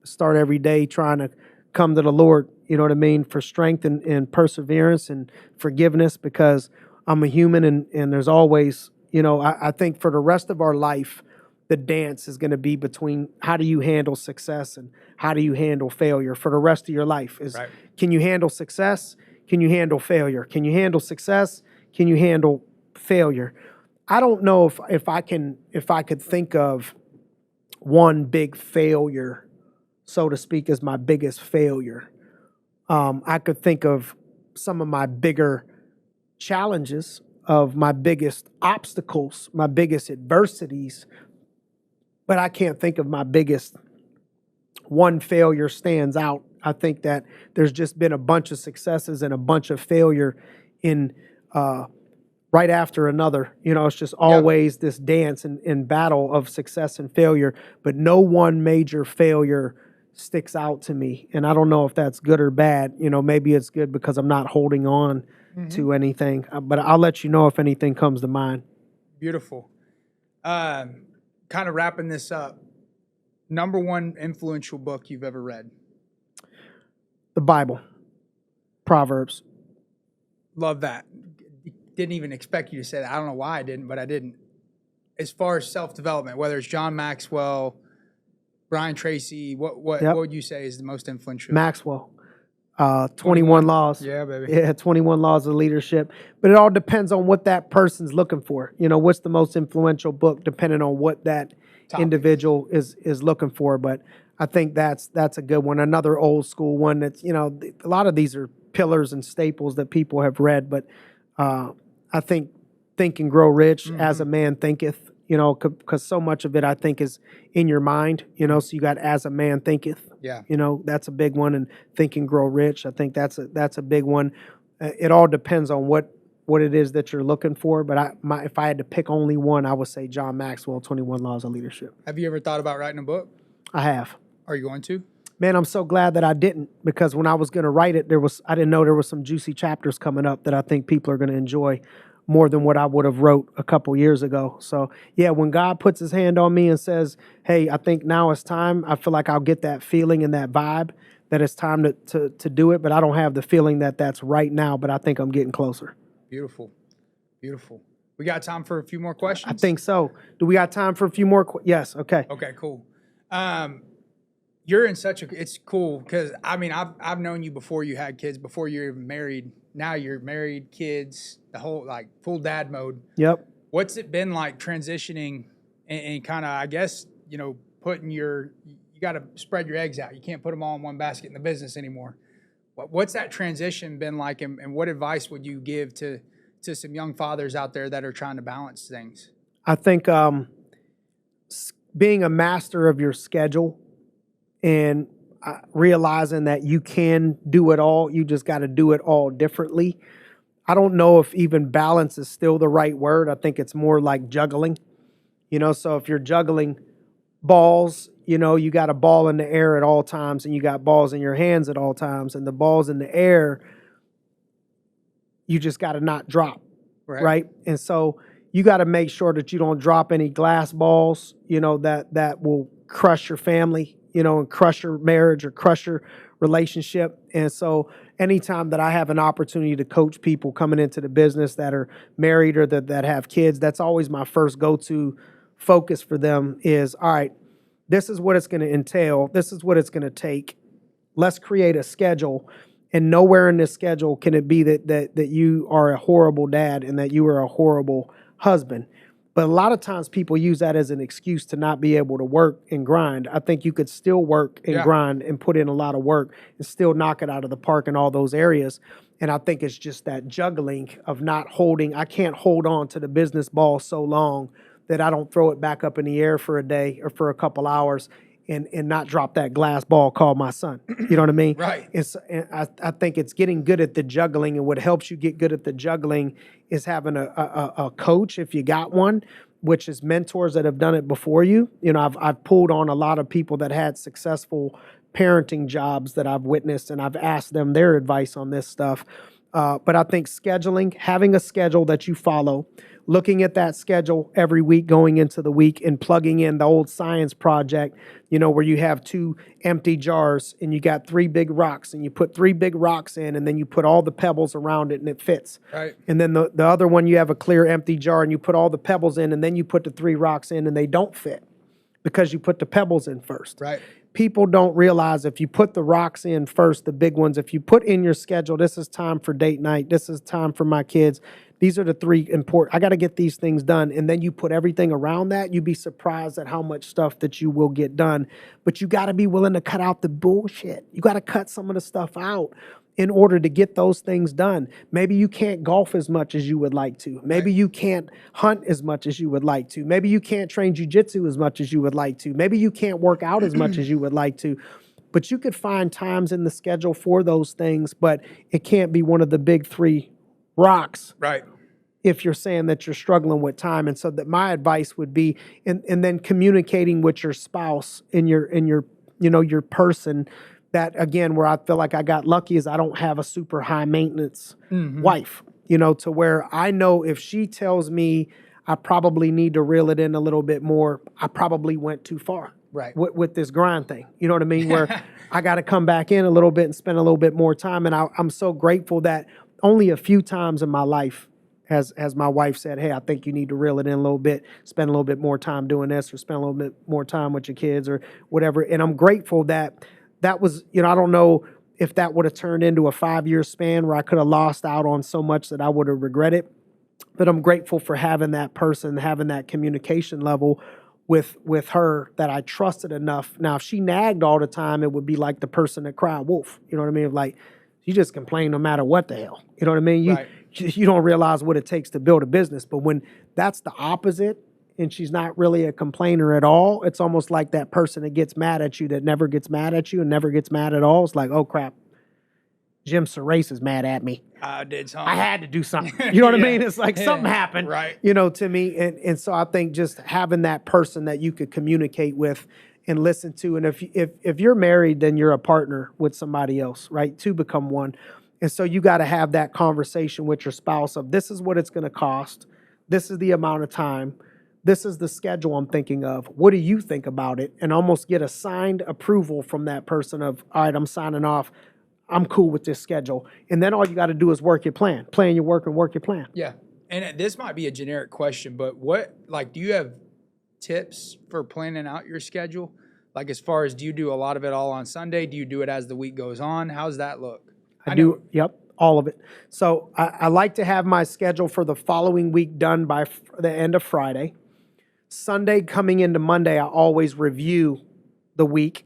start every day trying to come to the Lord, you know what I mean, for strength and perseverance and forgiveness, because I'm a human and there's always, you know, I think for the rest of our life, the dance is going to be between how do you handle success and how do you handle failure for the rest of your life. Right. Can you handle success? Can you handle failure? Can you handle success? Can you handle failure? I don't know if I could think of one big failure, so to speak, as my biggest failure. I could think of some of my bigger challenges, of my biggest obstacles, my biggest adversities, but I can't think of my biggest one failure stands out. I think that there's just been a bunch of successes and a bunch of failure in right after another. You know, it's just always this dance and battle of success and failure, but no one major failure sticks out to me. And I don't know if that's good or bad. You know, maybe it's good because I'm not holding on to anything, but I'll let you know if anything comes to mind. Beautiful. Kind of wrapping this up, number one influential book you've ever read? The Bible, Proverbs. Love that. Didn't even expect you to say that. I don't know why I didn't, but I didn't. As far as self-development, whether it's John Maxwell, Brian Tracy, what would you say is the most influential? Maxwell. 21 Laws. Yeah, baby. Yeah, 21 Laws of Leadership. But it all depends on what that person's looking for. You know, what's the most influential book, depending on what that individual is looking for. But I think that's a good one. Another old school one that's, you know, a lot of these are pillars and staples that people have read. But I think Think and Grow Rich, As a Man Thinketh, you know, because so much of it, I think, is in your mind, you know, so you got As a Man Thinketh. Yeah. You know, that's a big one. And Think and Grow Rich, I think that's a big one. It all depends on what it is that you're looking for. But if I had to pick only one, I would say John Maxwell, 21 Laws of Leadership. Have you ever thought about writing a book? I have. Are you going to? Man, I'm so glad that I didn't, because when I was going to write it, I didn't know there was some juicy chapters coming up that I think people are going to enjoy more than what I would have wrote a couple years ago. So yeah, when God puts his hand on me and says, hey, I think now it's time, I feel like I'll get that feeling and that vibe that it's time to do it, but I don't have the feeling that that's right now, but I think I'm getting closer. Beautiful. Beautiful. We got time for a few more questions? I think so. Do we got time for a few more? Yes. Okay. Okay, cool. You're in such it's cool because, I mean, I've known you before you had kids, before you're even married. Now you're married, kids, the whole, like, full dad mode. Yep. What's it been like transitioning and kind of, I guess, you know, you got to spread your eggs out. You can't put them all in one basket in the business anymore. What's that transition been like, and what advice would you give to to some young fathers out there that are trying to balance things? I think being a master of your schedule and realizing that you can do it all, you just got to do it all differently. I don't know if even balance is still the right word. I think it's more like juggling. So if you're juggling balls, you got a ball in the air at all times and you got balls in your hands at all times, and the balls in the air, you just got to not drop, right? And so you got to make sure that you don't drop any glass balls, that will crush your family, and crush your marriage or crush your relationship. And so anytime that I have an opportunity to coach people coming into the business that are married or that have kids, that's always my first go-to focus for them is, all right, this is what it's going to entail. This is what it's going to take. Let's create a schedule. And nowhere in this schedule can it be that you are a horrible dad and that you are a horrible husband. But a lot of times people use that as an excuse to not be able to work and grind. I think you could still work and grind and put in a lot of work and still knock it out of the park in all those areas. And I think it's just that juggling of not holding. I can't hold on to the business ball so long that I don't throw it back up in the air for a day or for a couple hours and not drop that glass ball called my son. You know what I mean? Right. And I think it's getting good at the juggling, and what helps you get good at the juggling is having a coach, if you got one, which is mentors that have done it before you. I've pulled on a lot of people that had successful parenting jobs that I've witnessed, and I've asked them their advice on this stuff. But I think scheduling, having a schedule that you follow, looking at that schedule every week going into the week and plugging in the old science project, where you have 2 empty jars and you got 3 big rocks and you put 3 big rocks in and then you put all the pebbles around it and it fits. Right. And then the other one, you have a clear empty jar and you put all the pebbles in and then you put the 3 rocks in and they don't fit because you put the pebbles in first. Right. People don't realize if you put the rocks in first, the big ones, if you put in your schedule, this is time for date night, this is time for my kids, these are the 3 important, I got to get these things done. And then you put everything around that, you'd be surprised at how much stuff that you will get done. But you got to be willing to cut out the bullshit. You got to cut some of the stuff out in order to get those things done. Maybe you can't golf as much as you would like to. Maybe you can't hunt as much as you would like to. Maybe you can't train jujitsu as much as you would like to. Maybe you can't work out as much as you would like to. But you could find times in the schedule for those things, but it can't be one of the big 3 rocks. Right. If you're saying that you're struggling with time. And so that my advice would be, and then communicating with your spouse and your person, that again, where I feel like I got lucky is I don't have a super high maintenance wife, to where I know if she tells me I probably need to reel it in a little bit more, I probably went too far. Right. With this grind thing. You know what I mean? Where I got to come back in a little bit and spend a little bit more time. And I'm so grateful that only a few times in my life has my wife said, hey, I think you need to reel it in a little bit, spend a little bit more time doing this or spend a little bit more time with your kids or whatever. And I'm grateful that was, I don't know if that would have turned into a 5-year span where I could have lost out on so much that I would have regretted. But I'm grateful for having that person, having that communication level with her that I trusted enough. Now, if she nagged all the time, it would be like the person that cried wolf. You know what I mean? Like, you just complain no matter what the hell. You know what I mean? You don't realize what it takes to build a business. But when that's the opposite and she's not really a complainer at all, it's almost like that person that gets mad at you that never gets mad at you and never gets mad at all. It's like, oh, crap. Jim Serace is mad at me. I did something. I had to do something. You know what I mean? It's like something happened, right? To me. And so I think just having that person that you could communicate with and listen to. And if you're married, then you're a partner with somebody else, right? 2 become 1. And so you got to have that conversation with your spouse of this is what it's going to cost. This is the amount of time. This is the schedule I'm thinking of. What do you think about it? And almost get a signed approval from that person of, all right, I'm signing off. I'm cool with this schedule. And then all you got to do is work your plan. Plan your work and work your plan. Yeah. And this might be a generic question, but do you have tips for planning out your schedule? Like as far as, do you do a lot of it all on Sunday? Do you do it as the week goes on? How's that look? I do, yep, all of it. So I like to have my schedule for the following week done by the end of Friday. Sunday coming into Monday, I always review the week.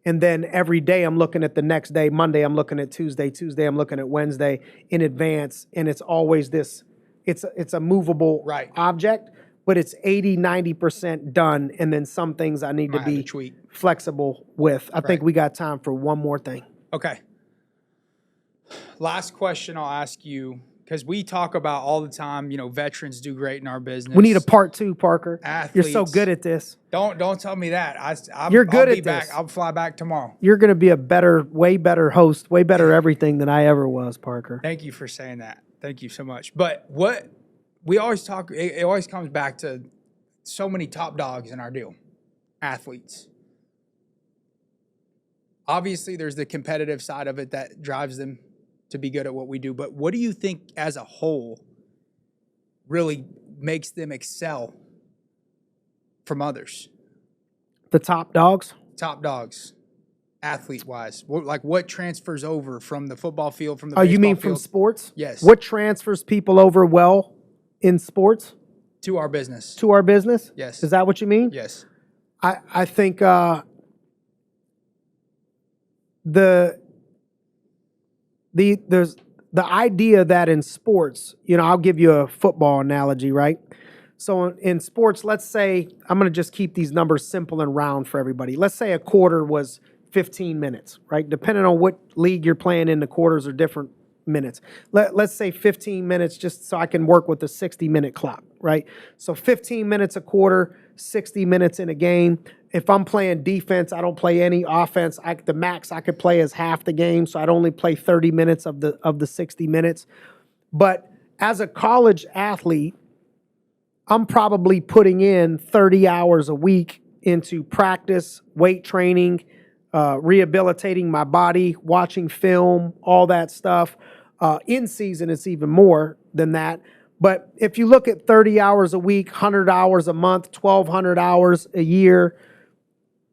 And then every day I'm looking at the next day. Monday, I'm looking at Tuesday. Tuesday, I'm looking at Wednesday in advance. And it's always this it's a movable Right. object, but it's 80-90% done, and then some things I need to Might have to be tweak. flexible with. I think Right. we got time for one more thing. Okay. Last question I'll ask you, because we talk about all the time, veterans do great in our business. We need a part 2, Parker. You're so Athletes. good at this. Don't tell me that. You're good I'll be at back. this. I'll fly back tomorrow. You're going to be a way better host, way better everything than I ever was, Parker. Thank you for saying that. Thank you so much. But what we always talk, it always comes back to so many top dogs in our deal, athletes. Obviously, there's the competitive side of it that drives them to be good at what we do. But what do you think as a whole really makes them excel from others? The top dogs? Top dogs, athlete-wise. What transfers over from the football field, from the Oh, baseball you mean field? from sports? Yes. What transfers people over well in sports To our business. to our business? Yes. Is that what you mean? Yes. I think there's the idea that in sports, I'll give you a football analogy, right? So in sports, let's say, I'm going to just keep these numbers simple and round for everybody. Let's say a quarter was 15 minutes, right? Depending on what league you're playing in, the quarters are different minutes. Let's say 15 minutes just so I can work with a 60-minute clock, right? So 15 minutes a quarter, 60 minutes in a game. If I'm playing defense, I don't play any offense. The max I could play is half the game, so I'd only play 30 minutes of the 60 minutes. But as a college athlete, I'm probably putting in 30 hours a week into practice, weight training, rehabilitating my body, watching film, all that stuff. In season, it's even more than that. But if you look at 30 hours a week, 100 hours a month, 1,200 hours a year,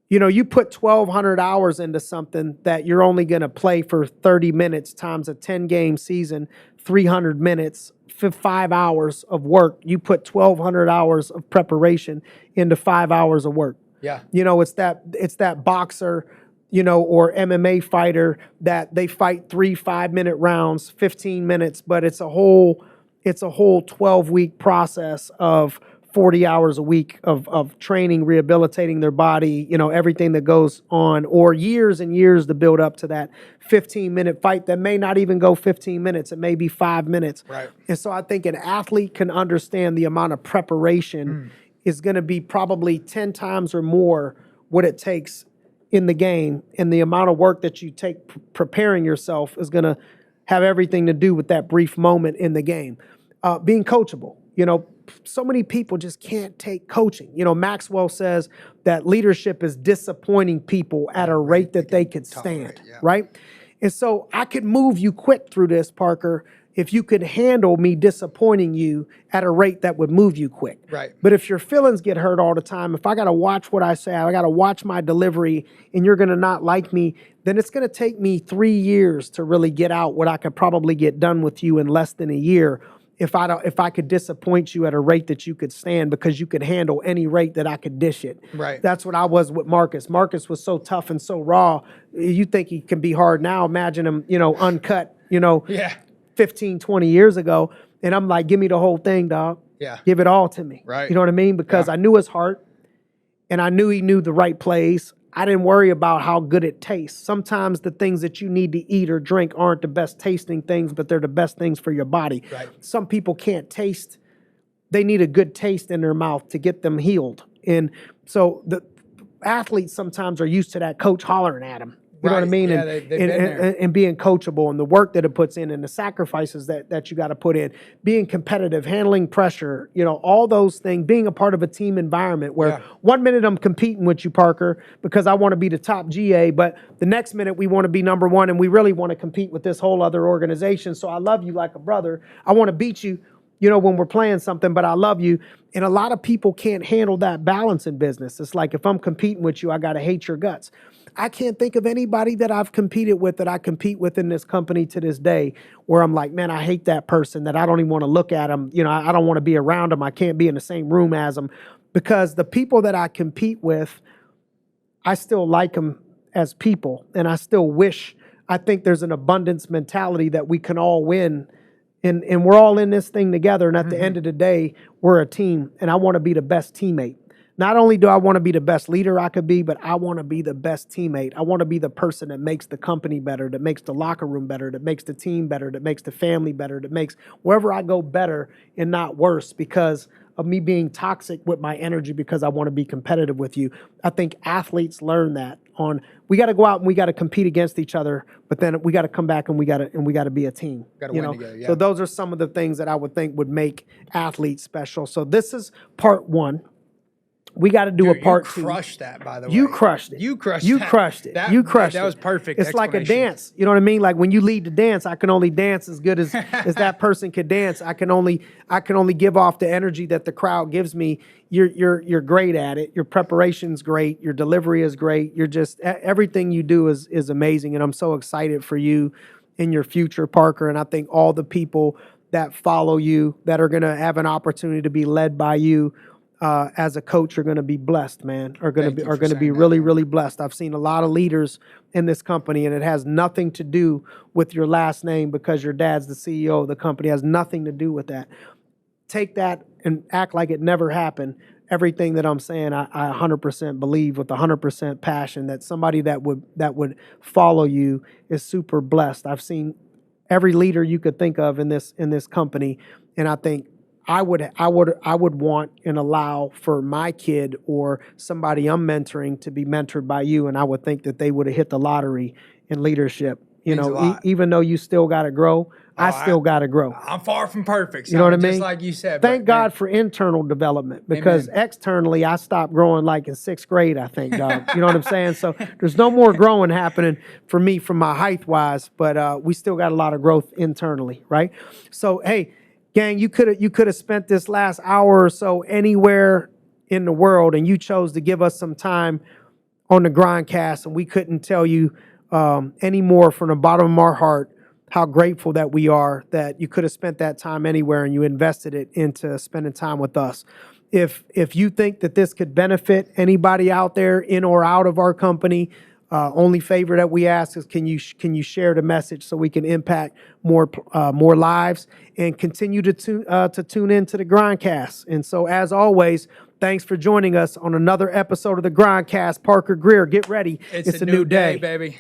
you put 1,200 hours into something that you're only going to play for 30 minutes times a 10-game season, 300 minutes, 5 hours of work. You put 1,200 hours of preparation into 5 hours of work. Yeah. It's that boxer, or MMA fighter that they fight 3 5-minute rounds, 15 minutes, but it's a whole 12-week process of 40 hours a week of training, rehabilitating their body, everything that goes on, or years and years to build up to that 15-minute fight that may not even go 15 minutes. It may be 5 minutes. Right. And so I think an athlete can understand the amount of preparation is going to be probably 10 times or more what it takes in the game, and the amount of work that you take preparing yourself is going to have everything to do with that brief moment in the game. Being coachable, so many people just can't take coaching. Maxwell says that leadership is disappointing people at a rate that they could stand, right? And so I could move you quick through this, Parker, if you could handle me disappointing you at a rate that would move you quick. Right. But if your feelings get hurt all the time, if I got to watch what I say, I got to watch my delivery, and you're going to not like me, then it's going to take me 3 years to really get out what I could probably get done with you in less than a year. If I could disappoint you at a rate that you could stand, because you could handle any rate that I could dish it. Right. That's what I was with Marcus. Marcus was so tough and so raw. You think he can be hard now. Imagine him, uncut, Yeah. 15, 20 years ago. And I'm like, give me the whole thing, dog. Yeah. Give it all to me. Right. You know what I mean? Because I knew his heart, and I knew he knew the right plays. I didn't worry about how good it tastes. Sometimes the things that you need to eat or drink aren't the best tasting things, but they're the best things for your body. Right. Some people can't taste. They need a good taste in their mouth to get them healed. And so the athletes sometimes are used to that coach hollering at them. You know what I Right. mean? Yeah, and, they've been there. and being coachable, and the work that it puts in, and the sacrifices that you got to put in, being competitive, handling pressure, all those things, being a part of a team environment where 1 minute I'm competing with you, Parker, because I want to be the top GA, but the next minute we want to be number one, and we really want to compete with this whole other organization. So I love you like a brother. I want to beat you, when we're playing something, but I love you. And a lot of people can't handle that balance in business. It's like, if I'm competing with you, I got to hate your guts. I can't think of anybody that I've competed with that I compete with in this company to this day where I'm like, man, I hate that person, that I don't even want to look at them. I don't want to be around them. I can't be in the same room as them, because the people that I compete with, I still like them as people, and I still wish. I think there's an abundance mentality that we can all win And we're all in this thing together. And at the end of the day, we're a team. And I want to be the best teammate. Not only do I want to be the best leader I could be, but I want to be the best teammate. I want to be the person that makes the company better, that makes the locker room better, that makes the team better, that makes the family better, that makes wherever I go better and not worse because of me being toxic with my energy because I want to be competitive with you. I think athletes learn that we got to go out and we got to compete against each other, but then we got to come back and we got to be a team. Got to win together, yeah. So those are some of the things that I would think would make athletes special. So this is part one. We got to do a part two. You crushed that, by the way. You crushed it. You crushed You that. crushed it. You crushed it. That was perfect. It's like a dance. You know what I mean? Like when you lead the dance, I can only dance as good as that person could dance. I can only give off the energy that the crowd gives me. You're great at it. Your preparation's great. Your delivery is great. You're just everything you do is amazing. And I'm so excited for you in your future, Parker. And I think all the people that follow you that are going to have an opportunity to be led by you as a coach are going to be blessed, man. Are going to be really, really blessed. I've seen a lot of leaders in this company, and it has nothing to do with your last name because your dad's the CEO of the company. It has nothing to do with that. Take that and act like it never happened. Everything that I'm saying, I 100% believe with 100% passion that somebody that would follow you is super blessed. I've seen every leader you could think of in this company, and I think I would want and allow for my kid or somebody I'm mentoring to be mentored by you, and I would think that they would have hit the lottery in leadership. You know, even though you still got to grow, I still got to grow. I'm far from perfect. You know what I mean? Just like you said. Thank God for internal development because externally I stopped growing like in 6th grade, I think, dog. You know what I'm saying? So there's no more growing happening for me from my height wise, but we still got a lot of growth internally, right? So, hey, gang, you could have spent this last hour or so anywhere in the world, and you chose to give us some time on the GRINDcast, and we couldn't tell you any more from the bottom of our heart how grateful that we are that you could have spent that time anywhere and you invested it into spending time with us. If you think that this could benefit anybody out there in or out of our company, only favor that we ask is can you share the message so we can impact more lives and continue to tune into the GRINDcast. And so as always, thanks for joining us on another episode of the GRINDcast. Parker, Greer, get ready. It's a new day, baby.